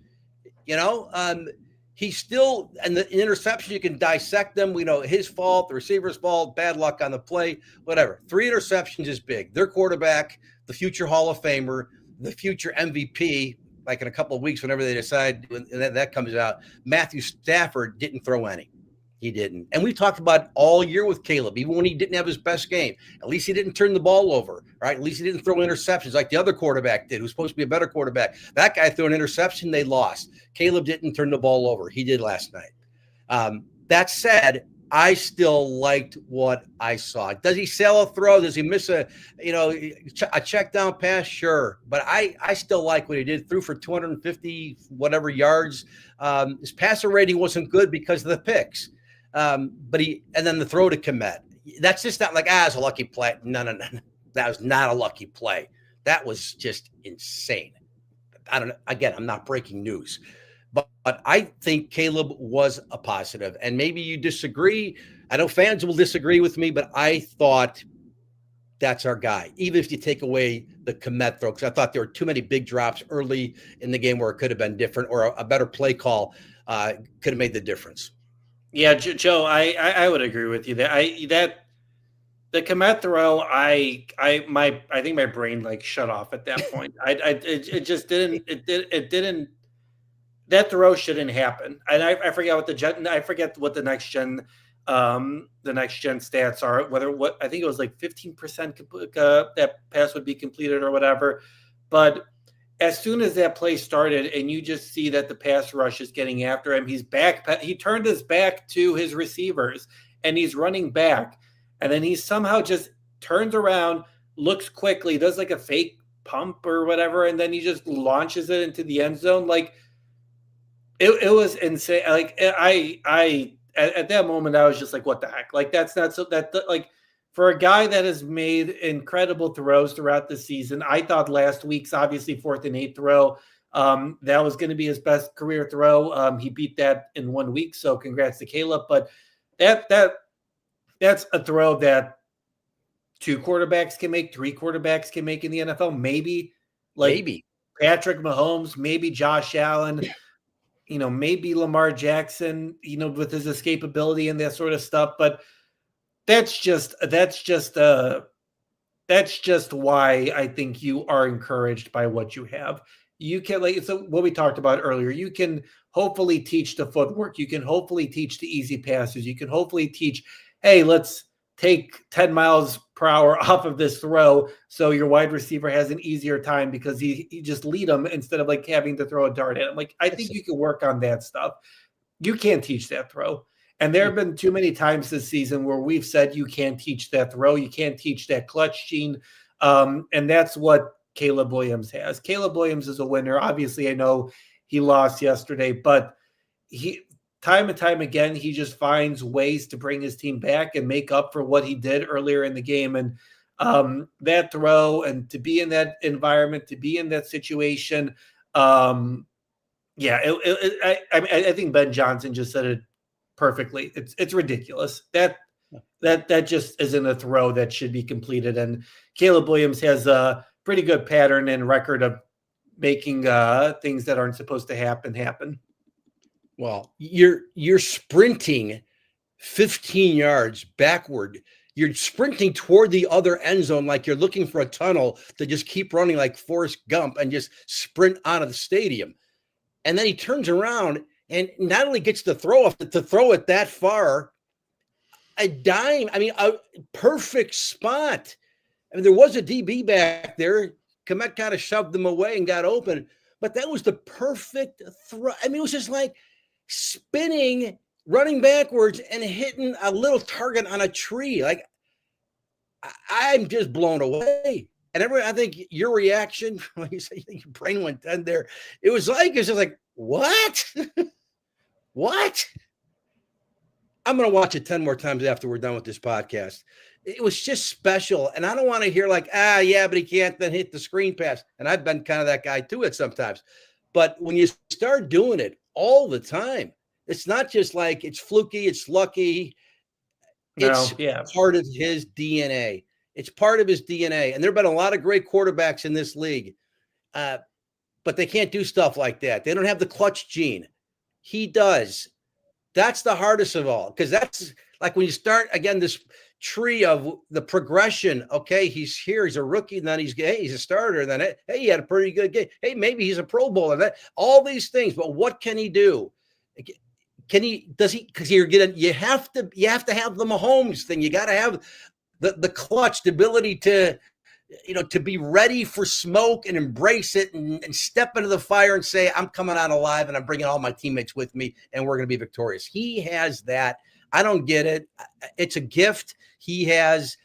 He still, and the interception, you can dissect them. We know his fault, the receiver's fault, bad luck on the play, whatever. 3 interceptions is big. Their quarterback, the future Hall of Famer, the future MVP, like in a couple of weeks, whenever they decide when that comes out, Matthew Stafford didn't throw any. He didn't. And we talked about all year with Caleb, even when he didn't have his best game. At least he didn't turn the ball over, right? At least he didn't throw interceptions like the other quarterback did, who's supposed to be a better quarterback. That guy threw an interception, they lost. Caleb didn't turn the ball over. He did last night. That said, I still liked what I saw. Does he sell a throw? Does he miss a check down pass? Sure, but I still like what he did. Threw for 250 whatever yards. His passer rating wasn't good because of the picks, but and then the throw to Kmet. That's just not like it's a lucky play. No, that was not a lucky play. That was just insane. I don't know. Again, I'm not breaking news. But I think Caleb was a positive. And maybe you disagree. I know fans will disagree with me, but I thought that's our guy, even if you take away the Kmet throw, because I thought there were too many big drops early in the game where it could have been different, or a better play call could have made the difference. Yeah, Joe, I would agree with you that the Kmet throw, I think my brain like shut off at that point. It just didn't that throw shouldn't happen. And I forget what the next gen stats are. I think it was like 15% that pass would be completed or whatever. But as soon as that play started, and you just see that the pass rush is getting after him, he's back. He turned his back to his receivers, and he's running back, and then he somehow just turns around, looks quickly, does like a fake pump or whatever, and then he just launches it into the end zone. Like it was insane. Like I at that moment I was just like, what the heck? Like that's not so that like for a guy that has made incredible throws throughout the season. I thought last week's obviously 4th and 8 throw that was going to be his best career throw. He beat that in 1 week, so congrats to Caleb. But that's a throw that 2 quarterbacks can make, 3 quarterbacks can make in the NFL. Maybe Patrick Mahomes, maybe Josh Allen. Maybe Lamar Jackson, with his escapability and that sort of stuff. But that's just why I think you are encouraged by what you have. You can, so what we talked about earlier, you can hopefully teach the footwork. You can hopefully teach the easy passes. You can hopefully teach, hey, let's take 10 miles per hour off of this throw so your wide receiver has an easier time because he just lead them instead of like having to throw a dart at him. Like, I think you can work on that stuff. You can't teach that throw. And there have been too many times this season where we've said you can't teach that throw. You can't teach that clutch gene. And that's what Caleb Williams has. Caleb Williams is a winner. Obviously, I know he lost yesterday, but time and time again, he just finds ways to bring his team back and make up for what he did earlier in the game. And that throw, and to be in that environment, to be in that situation. I think Ben Johnson just said it perfectly. It's ridiculous. That just isn't a throw that should be completed. And Caleb Williams has a pretty good pattern and record of making things that aren't supposed to happen. Well, you're sprinting 15 yards backward. You're sprinting toward the other end zone like you're looking for a tunnel to just keep running like Forrest Gump and just sprint out of the stadium. And then he turns around and not only gets the throw off, to throw it that far, a dime. I mean, a perfect spot. I mean, there was a DB back there. Kmet kind of shoved them away and got open, but that was the perfect throw. I mean, it was just like spinning, running backwards, and hitting a little target on a tree. Like, I'm just blown away. And I think your reaction when you say your brain went dead there, it's just like, what? What? I'm going to watch it 10 more times after we're done with this podcast. It was just special. And I don't want to hear like, yeah, but he can't then hit the screen pass. And I've been kind of that guy too at sometimes. But when you start doing it all the time, it's not just like it's fluky, it's lucky. It's part of his DNA. It's part of his DNA. And there have been a lot of great quarterbacks in this league, but they can't do stuff like that. They don't have the clutch gene. He does. That's the hardest of all, because that's like when you start, again, this tree of the progression. Okay, he's here. He's a rookie. And then he's a starter. And then, hey, he had a pretty good game. Hey, maybe he's a Pro Bowler. All these things. But what can he do? Because you have to have the Mahomes thing. You got to have the clutch, the ability to be ready for smoke and embrace it and step into the fire and say, I'm coming out alive and I'm bringing all my teammates with me and we're going to be victorious. He has that. I don't get it. It's a gift he has,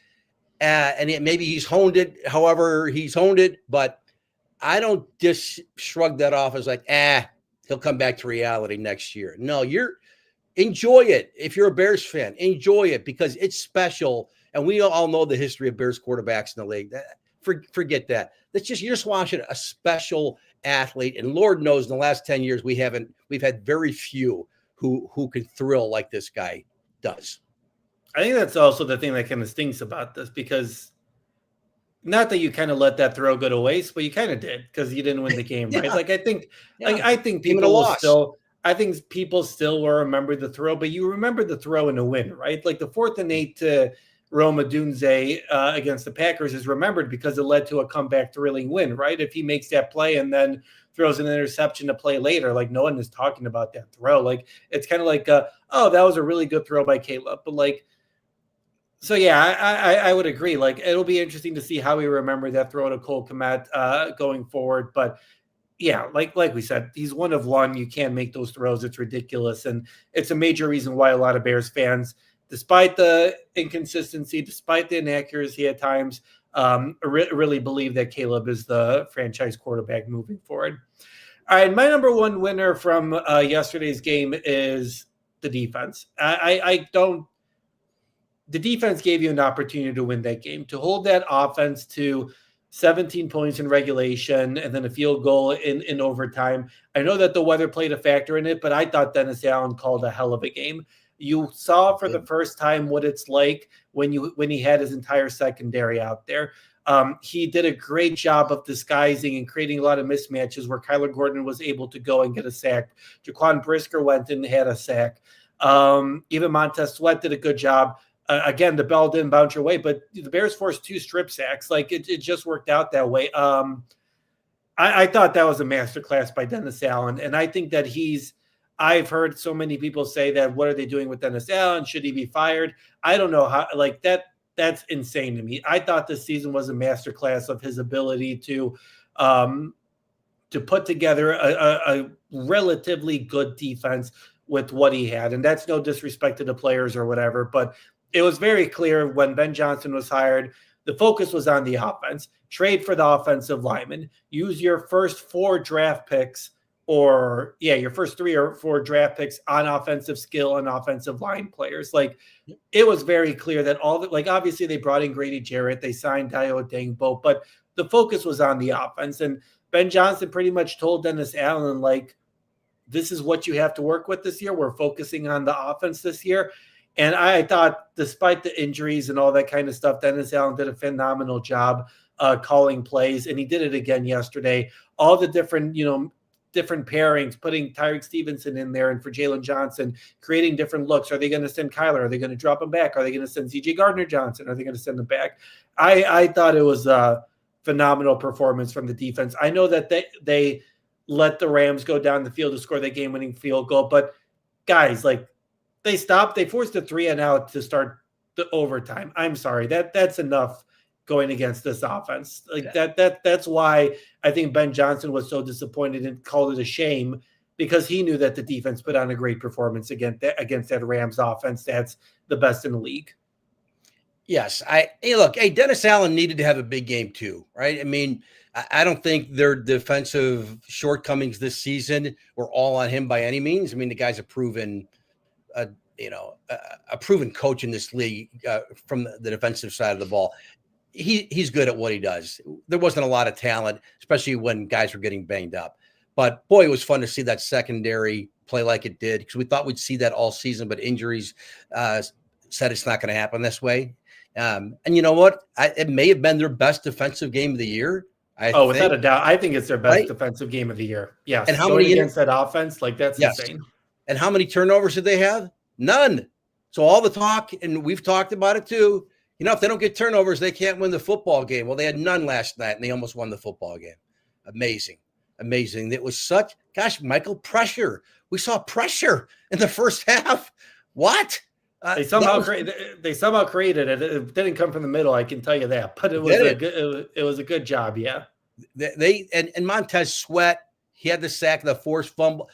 and maybe he's honed it. However, he's honed it, but I don't just shrug that off as like, he'll come back to reality next year. No, enjoy it. If you're a Bears fan, enjoy it because it's special. And we all know the history of Bears quarterbacks in the league. Forget that. You're just watching a special athlete. And Lord knows in the last 10 years, we've had very few who can thrill like this guy does. I think that's also the thing that kind of stinks about this, because not that you kind of let that throw go to waste, but you kind of did, because you didn't win the game, right? Like I think people will still. I think people still will remember the throw, but you remember the throw in a win, right? Like the 4th and 8 to Rome Odunze against the Packers is remembered because it led to a comeback thrilling win, right? If he makes that play and then throws an interception to play later, like no one is talking about that throw. Like it's kind of like, oh, that was a really good throw by Caleb. But like, so yeah, I would agree. Like it'll be interesting to see how we remember that throw to Cole Kmet going forward. But yeah, like we said, he's one of one. You can't make those throws. It's ridiculous. And it's a major reason why a lot of Bears fans, despite the inconsistency, despite the inaccuracy at times, really believe that Caleb is the franchise quarterback moving forward. All right, my number one winner from yesterday's game is the defense. The defense gave you an opportunity to win that game, to hold that offense to 17 points in regulation and then a field goal in overtime. I know that the weather played a factor in it, but I thought Dennis Allen called a hell of a game. You saw for the first time what it's like when he had his entire secondary out there. He did a great job of disguising and creating a lot of mismatches where Kyler Gordon was able to go and get a sack. Jaquan Brisker went and had a sack. Even Montez Sweat did a good job. Again, the ball didn't bounce your way, but the Bears forced 2 strip sacks. Like it just worked out that way. I thought that was a masterclass by Dennis Allen. And I think that I've heard so many people say that, what are they doing with Dennis Allen? Should he be fired? I don't know how, like that's insane to me. I thought this season was a masterclass of his ability to put together a relatively good defense with what he had. And that's no disrespect to the players or whatever, but it was very clear when Ben Johnson was hired, the focus was on the offense. Trade for the offensive lineman. Use your first 4 draft picks, your first 3 or 4 draft picks on offensive skill and offensive line players. Like it was very clear that obviously they brought in Grady Jarrett, they signed Dio Dangbo, but the focus was on the offense. And Ben Johnson pretty much told Dennis Allen, like, this is what you have to work with this year. We're focusing on the offense this year. And I thought, despite the injuries and all that kind of stuff, Dennis Allen did a phenomenal job calling plays, and he did it again yesterday. All the different pairings, putting Tyreek Stevenson in there, and for Jalen Johnson, creating different looks. Are they going to send Kyler? Are they going to drop him back? Are they going to send C.J. Gardner-Johnson? Are they going to send him back? I thought it was a phenomenal performance from the defense. I know that they let the Rams go down the field to score the game-winning field goal, but guys, like, they forced a 3-and-out to start the overtime. I'm sorry, that's enough going against this offense. Like that's why I think Ben Johnson was so disappointed and called it a shame, because he knew that the defense put on a great performance against that Rams offense that's the best in the league. Yes. Dennis Allen needed to have a big game too, right? I mean, I don't think their defensive shortcomings this season were all on him by any means. I mean, the guy's a proven coach in this league from the defensive side of the ball. He's good at what he does. There wasn't a lot of talent, especially when guys were getting banged up. But boy, it was fun to see that secondary play like it did, because we thought we'd see that all season, but injuries said it's not going to happen this way. And you know what? It may have been their best defensive game of the year. Without a doubt. I think it's their best defensive game of the year. Yes. And how many against that offense? Like that's insane. And how many turnovers did they have? None. So all the talk, and we've talked about it too, if they don't get turnovers, they can't win the football game. Well, they had none last night, and they almost won the football game. Amazing. It was Michael, pressure. We saw pressure in the first half. What? They somehow created it. It didn't come from the middle, I can tell you that. But it was a good job, yeah. And Montez Sweat, he had the sack, the forced fumble.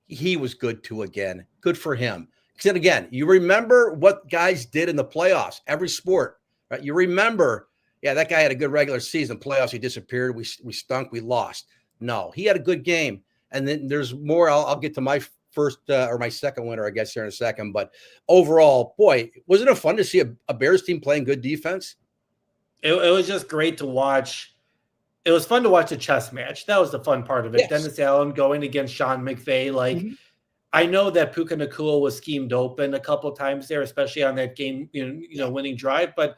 He was good too again. Good for him. said again, you remember what guys did in the playoffs, every sport, right? You remember, yeah, that guy had a good regular season. Playoffs, he disappeared. We stunk. We lost. No, he had a good game. And then there's more. I'll get to my first or my second winner, I guess, here in a second. But overall, boy, wasn't it fun to see a Bears team playing good defense? It was just great to watch. It was fun to watch a chess match. That was the fun part of it. Yes. Dennis Allen going against Sean McVay. Like, I know that Puka Nacua was schemed open a couple of times there, especially on that game, winning drive. But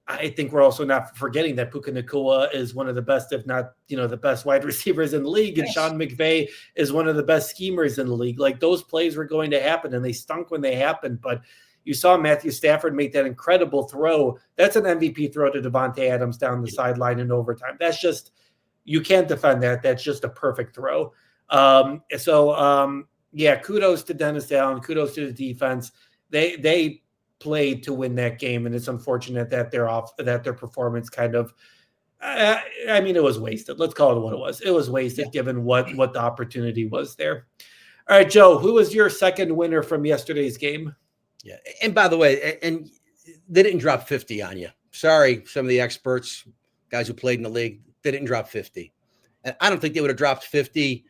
I think we're also not forgetting that Puka Nacua is one of the best, if not, the best wide receivers in the league. And Sean McVay is one of the best schemers in the league. Like, those plays were going to happen, and they stunk when they happened. But you saw Matthew Stafford make that incredible throw. That's an MVP throw to Devontae Adams down the sideline in overtime. That's just, you can't defend that. That's just a perfect throw. Kudos to Dennis Allen. Kudos to the defense. They played to win that game, and it's unfortunate that their performance kind of, it was wasted. Let's call it what it was. It was wasted given what the opportunity was there. All right, Joe, who was your second winner from yesterday's game? Yeah. And by the way, and they didn't drop 50 on you. Sorry, some of the experts, guys who played in the league, they didn't drop 50. And I don't think they would have dropped 50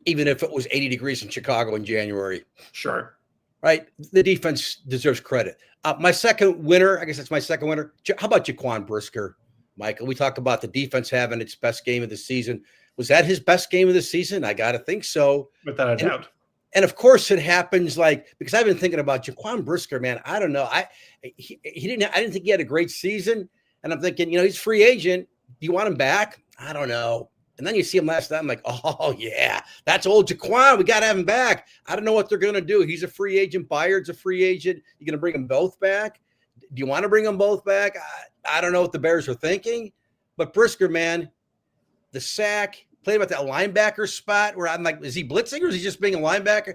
even if it was 80 degrees in Chicago in January. Sure. Right? The defense deserves credit. My second winner, I guess that's my second winner. How about Jaquan Brisker, Michael? We talked about the defense having its best game of the season. Was that his best game of the season? I got to think so. Without a doubt. And of course, it happens because I've been thinking about Jaquan Brisker, man. I don't know. I didn't think he had a great season. And I'm thinking, he's a free agent. Do you want him back? I don't know. And then you see him last night. I'm like, oh, yeah, that's old Jaquan. We got to have him back. I don't know what they're going to do. He's a free agent. Byard's a free agent. You're going to bring them both back? Do you want to bring them both back? I don't know what the Bears are thinking. But Brisker, man, the sack, played about that linebacker spot where I'm like, is he blitzing or is he just being a linebacker?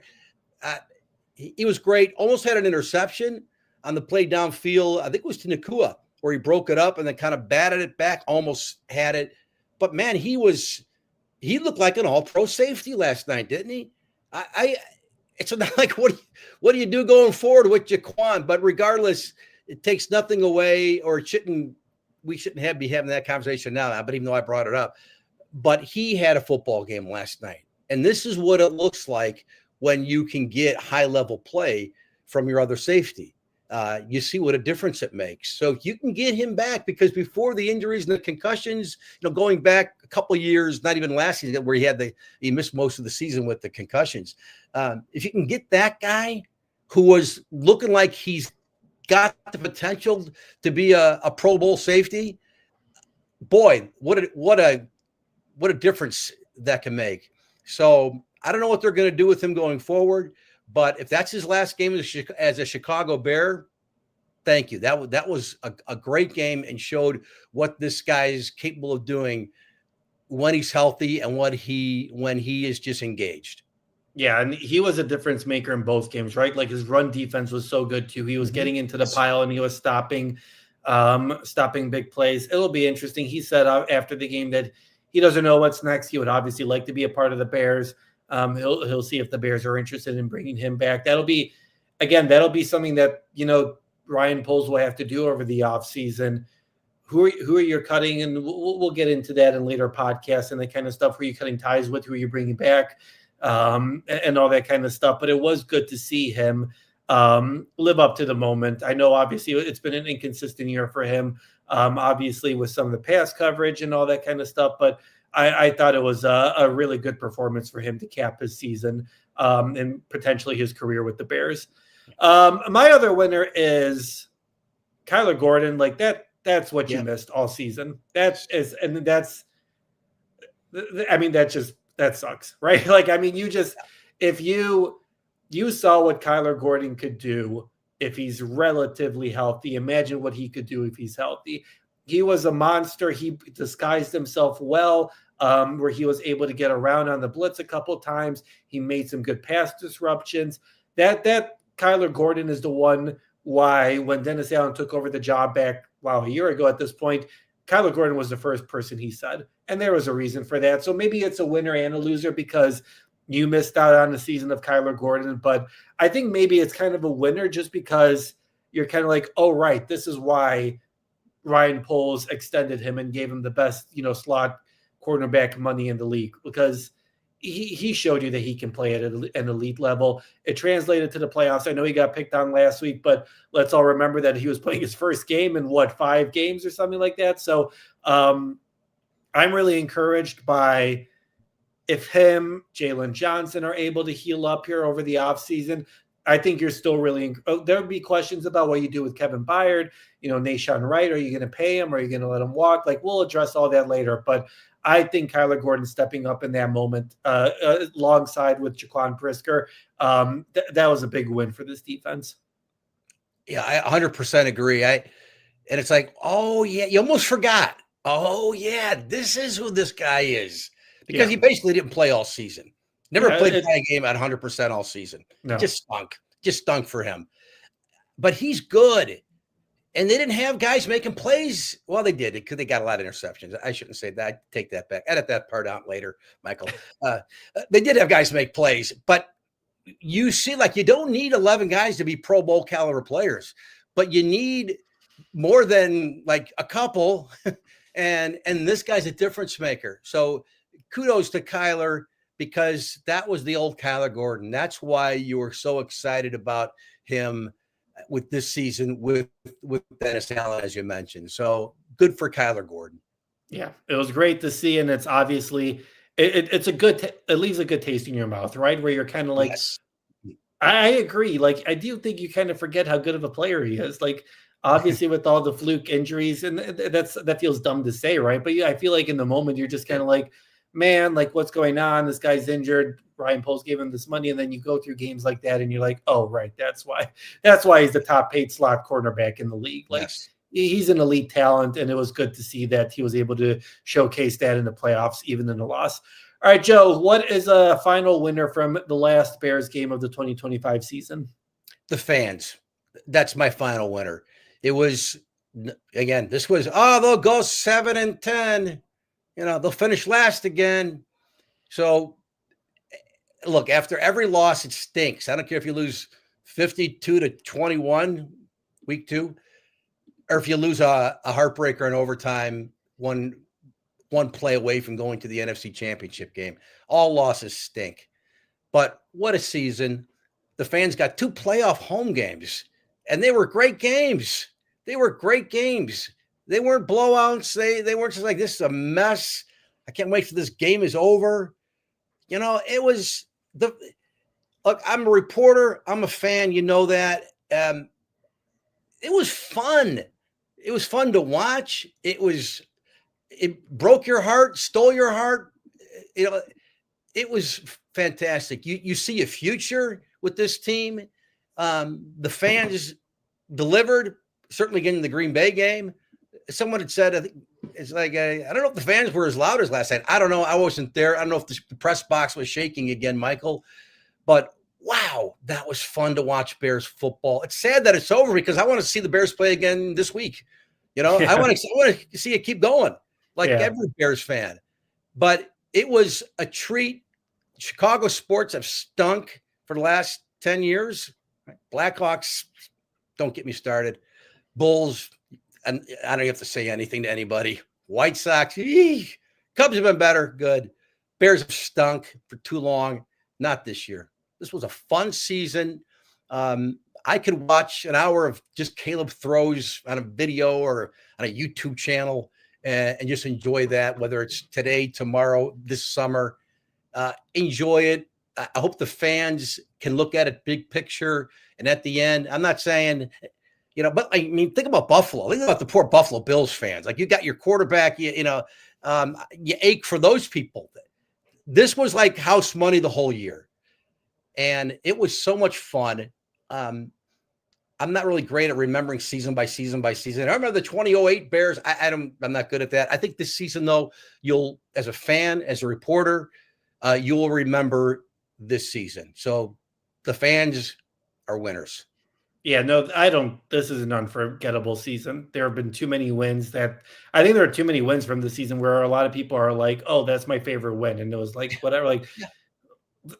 He was great. Almost had an interception on the play downfield. I think it was to Nacua where he broke it up and then kind of batted it back, almost had it. But, man, he looked like an all-pro safety last night, didn't he? It's not like what do you do going forward with Jaquan? But regardless, it takes nothing away, or we shouldn't be having that conversation now, but even though I brought it up. But he had a football game last night. And this is what it looks like when you can get high-level play from your other safety. You see what a difference it makes. So if you can get him back, because before the injuries and the concussions, going back a couple of years, not even last season, where he missed most of the season with the concussions. If you can get that guy who was looking like he's got the potential to be a Pro Bowl safety, boy, what a difference that can make. So I don't know what they're going to do with him going forward. But if that's his last game as a Chicago Bear, thank you. That was a great game and showed what this guy is capable of doing when he's healthy and when he is just engaged. Yeah, and he was a difference maker in both games, right? Like, his run defense was so good too. He was getting into the pile and he was stopping big plays. It'll be interesting. He said after the game that he doesn't know what's next. He would obviously like to be a part of the Bears. He'll see if the Bears are interested in bringing him back. That'll be something that, Ryan Poles will have to do over the offseason. Who are you cutting? And we'll get into that in later podcasts and that kind of stuff. Who are you cutting ties with? Who are you bringing back? And all that kind of stuff. But it was good to see him live up to the moment. I know, obviously, it's been an inconsistent year for him, obviously, with some of the pass coverage and all that kind of stuff. But I thought it was a really good performance for him to cap his season and potentially his career with the Bears. My other winner is Kyler Gordon. Like, that's what you missed all season. That sucks, right? Like, if you saw what Kyler Gordon could do if he's relatively healthy, imagine what he could do if he's healthy. He was a monster. He disguised himself well, where he was able to get around on the blitz a couple of times. He made some good pass disruptions. That Kyler Gordon is the one why when Dennis Allen took over the job back, a year ago at this point, Kyler Gordon was the first person he said. And there was a reason for that. So maybe it's a winner and a loser because you missed out on the season of Kyler Gordon, but I think maybe it's kind of a winner just because you're kind of like, oh, right, this is why Ryan Poles extended him and gave him the best, slot cornerback money in the league, because he showed you that he can play at an elite level. It translated to the playoffs. I know he got picked on last week, but let's all remember that he was playing his first game in 5 games or something like that. So I'm really encouraged by if him, Jalen Johnson are able to heal up here over the offseason. I think you're still really there would be questions about what you do with Kevin Byard, Nashawn Wright. Are you going to pay him? Or are you going to let him walk? Like, we'll address all that later. But I think Kyler Gordon stepping up in that moment alongside with Jaquan Brisker, that was a big win for this defense. Yeah, I 100% agree. And it's like, oh, yeah, you almost forgot. Oh, yeah, this is who this guy is. Because he basically didn't play all season. Never played a game at 100% all season. No. Just stunk for him. But he's good. And they didn't have guys making plays. Well, they did, because they got a lot of interceptions. I shouldn't say that. I take that back. Edit that part out later, Michael. They did have guys make plays. But you see, like, you don't need 11 guys to be Pro Bowl caliber players. But you need more than, like, a couple. and this guy's a difference maker. So kudos to Kyler, because that was the old Kyler Gordon. That's why you were so excited about him with this season with Dennis Allen, as you mentioned. So good for Kyler Gordon. Yeah, it was great to see. And it's obviously, it's a good, it leaves a good taste in your mouth, right? Where you're kind of like, yes. I agree. Like, I do think you kind of forget how good of a player he is. Like, obviously with all the fluke injuries, and that feels dumb to say, right? But yeah, I feel like in the moment, you're just kind of like, man, like, what's going on? This guy's injured. Ryan Poles gave him this money. And then you go through games like that and you're like, oh, right. That's why he's the top paid slot cornerback in the league. Like, yes. He's an elite talent. And it was good to see that he was able to showcase that in the playoffs, even in the loss. All right, Joe, what is a final winner from the last Bears game of the 2025 season? The fans. That's my final winner. It was, again, this was, they'll go 7-10. They'll finish last again. So, look, after every loss, it stinks. I don't care if you lose 52-21 week 2, or if you lose a heartbreaker in overtime, one play away from going to the NFC Championship game. All losses stink. But what a season. The fans got 2 playoff home games, and they were great games. They weren't blowouts. They weren't just like, this is a mess. I can't wait till this game is over. It was look, I'm a reporter. I'm a fan. You know that. It was fun. It was fun to watch. It broke your heart, stole your heart. It was fantastic. You see a future with this team. The fans delivered, certainly getting the Green Bay game. Someone had said, I think it's like, I don't know if the fans were as loud as last night. I don't know. I wasn't there. I don't know if the press box was shaking again, Michael. But wow, that was fun to watch Bears football. It's sad that it's over, because I want to see the Bears play again this week. Yeah. I want to see it keep going, like every Bears fan. But it was a treat. Chicago sports have stunk for the last 10 years. Blackhawks, don't get me started. Bulls, and I don't have to say anything to anybody. White Sox, Cubs have been better. Good. Bears have stunk for too long. Not this year. This was a fun season. I could watch an hour of just Caleb throws on a video or on a YouTube channel and just enjoy that, whether it's today, tomorrow, this summer. Enjoy it. I hope the fans can look at it big picture. And at the end, I'm not saying, but I mean, think about Buffalo. Think about the poor Buffalo Bills fans. Like, you got your quarterback, you ache for those people. This was like house money the whole year. And it was so much fun. I'm not really great at remembering season by season by season. I remember the 2008 Bears. I'm not good at that. I think this season, though, you'll, as a fan, as a reporter, you will remember this season. So the fans are winners. Yeah, no, I don't. This is an unforgettable season. There have been too many wins that I think there are too many wins from the season where a lot of people are like, oh, that's my favorite win. And it was like, whatever, like,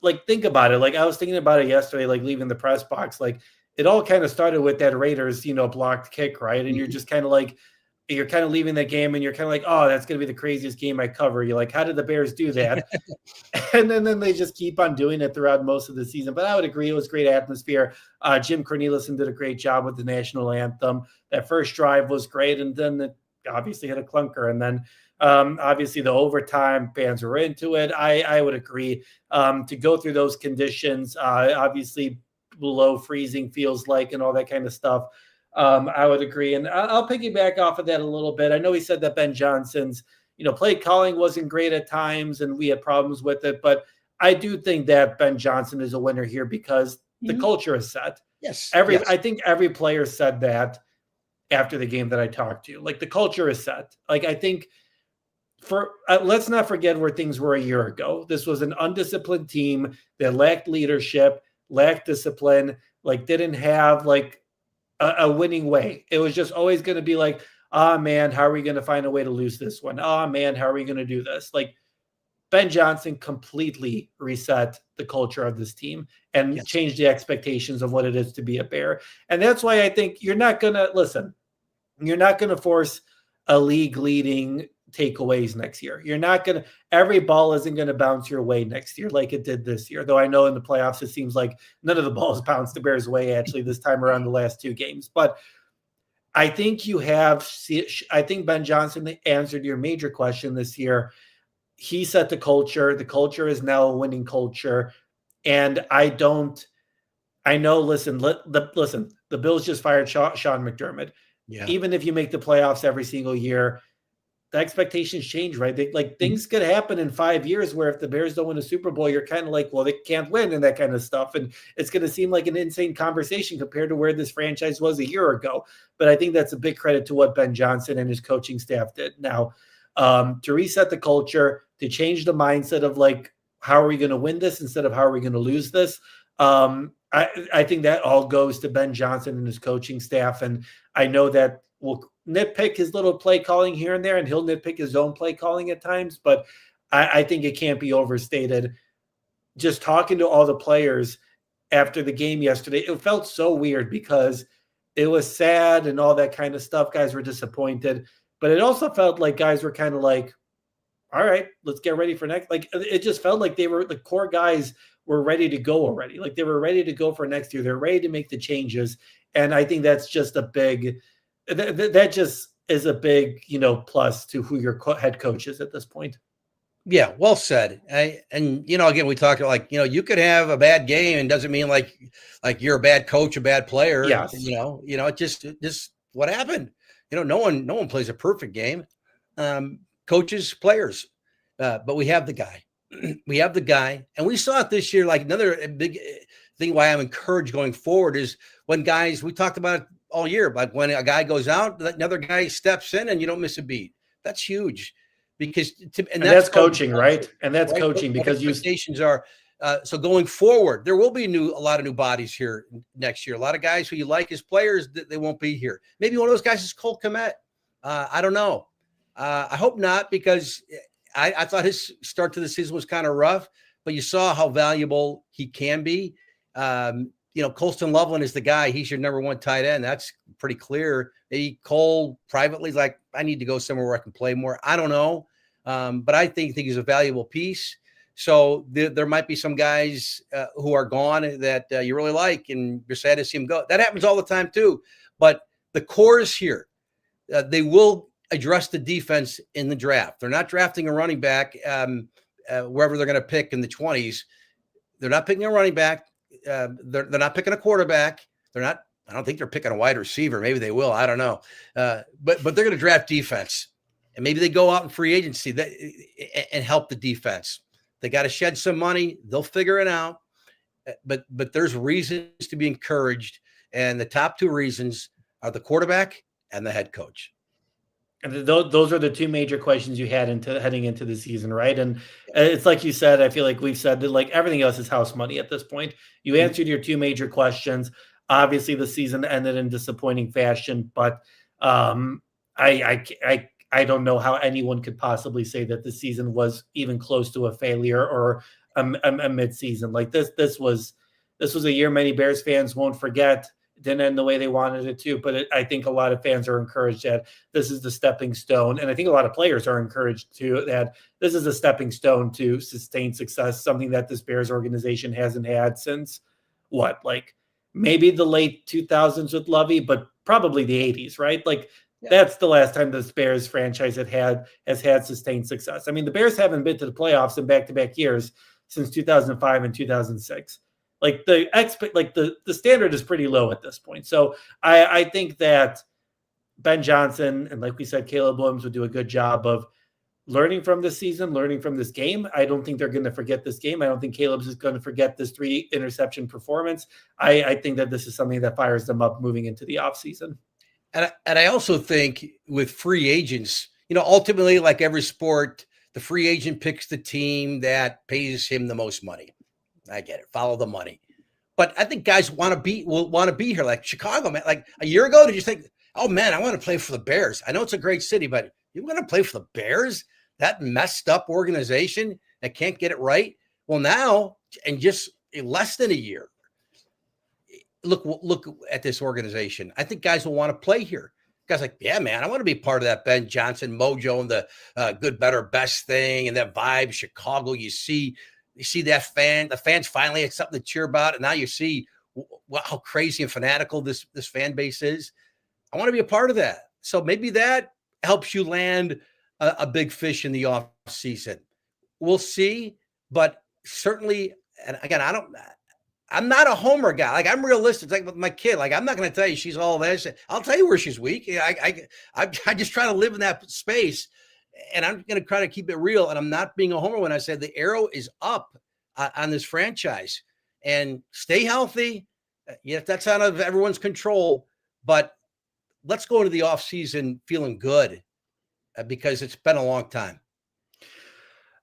like, think about it. Like, I was thinking about it yesterday, like leaving the press box. Like, it all kind of started with that Raiders, blocked kick, right? And you're just kind of like, you're kind of leaving that game, and you're kind of like, oh, that's going to be the craziest game I cover. You're like, how did the Bears do that? And then they just keep on doing it throughout most of the season. But I would agree, it was great atmosphere. Jim Cornelison did a great job with the national anthem. That first drive was great, and then it obviously hit a clunker. And then obviously the overtime, fans were into it. I would agree. To go through those conditions, obviously below freezing feels like, and all that kind of stuff. I would agree. And I'll piggyback off of that a little bit. I know he said that Ben Johnson's play calling wasn't great at times and we had problems with it, but I do think that Ben Johnson is a winner here because the culture is set. Yes. I think every player said that after the game that I talked to. Like, the culture is set. Like, I think let's not forget where things were a year ago. This was an undisciplined team that lacked leadership, lacked discipline, like didn't have like a winning way. It was just always going to be like, oh man, how are we going to find a way to lose this one? Oh man, how are we going to do this? Like, Ben Johnson completely reset the culture of this team and changed the expectations of what it is to be a Bear. And that's why I think you're not going to force a league leading takeaways next year. You're not going to, every ball isn't going to bounce your way next year like it did this year. Though I know in the playoffs, it seems like none of the balls bounced the Bears' way actually this time around the last two games. But I think I think Ben Johnson answered your major question this year. He set the culture. The culture is now a winning culture. And listen, the Bills just fired Sean McDermott. Yeah. Even if you make the playoffs every single year, the expectations change, right? Things could happen in 5 years where if the Bears don't win a Super Bowl, you're kind of like, well, they can't win and that kind of stuff. And it's going to seem like an insane conversation compared to where this franchise was a year ago. But I think that's a big credit to what Ben Johnson and his coaching staff did. Now, to reset the culture, to change the mindset of like, how are we going to win this instead of how are we going to lose this? I think that all goes to Ben Johnson and his coaching staff. And I know that we'll nitpick his little play calling here and there, and he'll nitpick his own play calling at times, but I think it can't be overstated. Just talking to all the players after the game yesterday, it felt so weird because it was sad and all that kind of stuff. Guys were disappointed, but it also felt like guys were kind of like, all right, let's get ready for next. Like, it just felt like the core guys were ready to go already. Like, they were ready to go for next year. They're ready to make the changes. And I think that's just a big, that just is a big, plus to who your head coach is at this point. Yeah, well said. And again, we talked like, you could have a bad game and doesn't mean like you're a bad coach, a bad player. Yes. It just what happened. No one plays a perfect game. Coaches, players, but we have the guy. We have the guy, and we saw it this year. Like, another big thing why I'm encouraged going forward is when guys, we talked about it all year, like when a guy goes out, another guy steps in and you don't miss a beat. That's huge because and that's coaching, right? And that's right? Coaching because expectations are so going forward, there will be a lot of new bodies here next year. A lot of guys who you like as players, they won't be here. Maybe one of those guys is Cole Kmet. I don't know. I hope not, because I thought his start to the season was kind of rough, but you saw how valuable he can be. Colston Loveland is the guy. He's your number one tight end. That's pretty clear. Maybe Cole privately is like, I need to go somewhere where I can play more. I don't know. But I think he's a valuable piece. So there might be some guys who are gone that you really like, and you're sad to see him go. That happens all the time too. But the core is here. They will address the defense in the draft. They're not drafting a running back wherever they're going to pick in the 20s. They're not picking a running back. They're not picking a quarterback. I don't think they're picking a wide receiver. Maybe they will. I don't know. But they're going to draft defense, and maybe they go out in free agency and help the defense. They got to shed some money. They'll figure it out. But there's reasons to be encouraged, and the top two reasons are the quarterback and the head coach. And those are the two major questions you had heading into the season, right? And it's like you said, I feel like we've said that like everything else is house money at this point. You answered your two major questions. Obviously, the season ended in disappointing fashion, but I don't know how anyone could possibly say that the season was even close to a failure or a midseason. Like this was a year many Bears fans won't forget. It didn't end the way they wanted it to, but I think a lot of fans are encouraged that this is the stepping stone, and I think a lot of players are encouraged too that this is a stepping stone to sustained success, something that this Bears organization hasn't had since like maybe the late 2000s with Lovey, but probably the 80s, right? Like that's the last time this Bears franchise has had sustained success. I mean, the Bears haven't been to the playoffs in back-to-back years since 2005 and 2006. Like the standard is pretty low at this point. So I think that Ben Johnson and, like we said, Caleb Williams would do a good job of learning from this season, learning from this game. I don't think they're going to forget this game. I don't think Caleb's is going to forget this 3 interception performance. I think that this is something that fires them up moving into the offseason. And I also think with free agents, ultimately, like every sport, the free agent picks the team that pays him the most money. I get it. Follow the money. But I think guys will want to be here. Like Chicago, man. Like a year ago, did you think, oh man, I want to play for the Bears? I know it's a great city, but you want to play for the Bears? That messed up organization that can't get it right. Well, now, and just in less than a year, look at this organization. I think guys will want to play here. Guys like, yeah, man, I want to be part of that Ben Johnson mojo and the good, better, best thing and that vibe. Chicago, you see that the fans finally had something to cheer about, and now you see how crazy and fanatical this fan base is. I want to be a part of that. So maybe that helps you land a big fish in the off season. We'll see, but certainly, and again, I'm not a homer guy. Like I'm realistic. It's like with my kid. Like I'm not going to tell you she's all this. I'll tell you where she's weak. I just try to live in that space, and I'm going to try to keep it real. And I'm not being a homer when I said the arrow is up on this franchise. And stay healthy. Yeah, that's out of everyone's control. But let's go into the offseason feeling good because it's been a long time.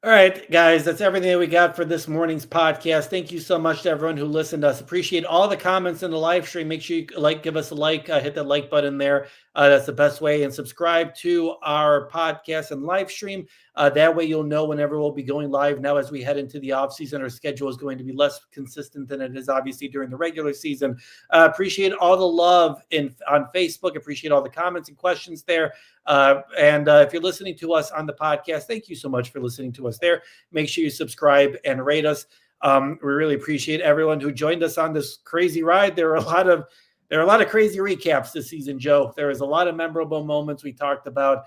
All right, guys, that's everything that we got for this morning's podcast. Thank you so much to everyone who listened to us. Appreciate all the comments in the live stream. Make sure you give us a like, hit that like button there. That's the best way. And subscribe to our podcast and live stream. That way you'll know whenever we'll be going live. Now, as we head into the offseason, our schedule is going to be less consistent than it is obviously during the regular season. Appreciate all the love on Facebook. Appreciate all the comments and questions there. And if you're listening to us on the podcast, thank you so much for listening to us there. Make sure you subscribe and rate us. We really appreciate everyone who joined us on this crazy ride. There are a lot of crazy recaps this season, Joe. There was a lot of memorable moments we talked about.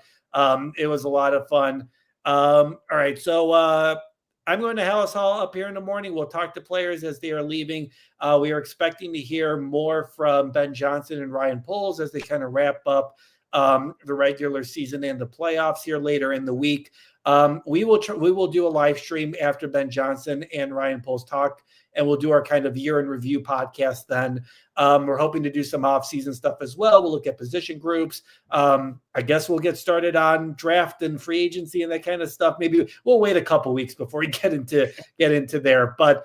It was a lot of fun. All right, so I'm going to Hallis Hall up here in the morning. We'll talk to players as they are leaving. We are expecting to hear more from Ben Johnson and Ryan Poles as they kind of wrap up the regular season and the playoffs here later in the week. We will do a live stream after Ben Johnson and Ryan Poles talk, and we'll do our kind of year in review podcast then. We're hoping to do some off-season stuff as well. We'll look at position groups. I guess we'll get started on draft and free agency and that kind of stuff. Maybe we'll wait a couple weeks before we get into there. But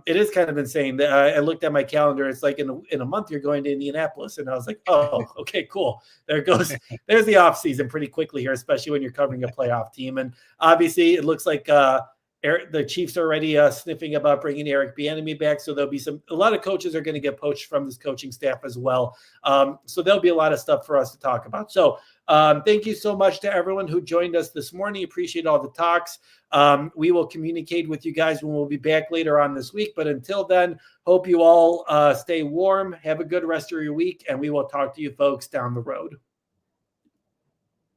it is kind of insane. I looked at my calendar. It's like in a month you're going to Indianapolis, and I was like, oh, okay, cool. There's the off-season pretty quickly here, especially when you're covering a playoff team. And obviously, it looks like the Chiefs are already sniffing about bringing Eric Bieniemy back, so there'll be a lot of coaches are going to get poached from this coaching staff as well. So there'll be a lot of stuff for us to talk about. So thank you so much to everyone who joined us this morning. Appreciate all the talks. We will communicate with you guys when we'll be back later on this week. But until then, hope you all stay warm. Have a good rest of your week, and we will talk to you folks down the road.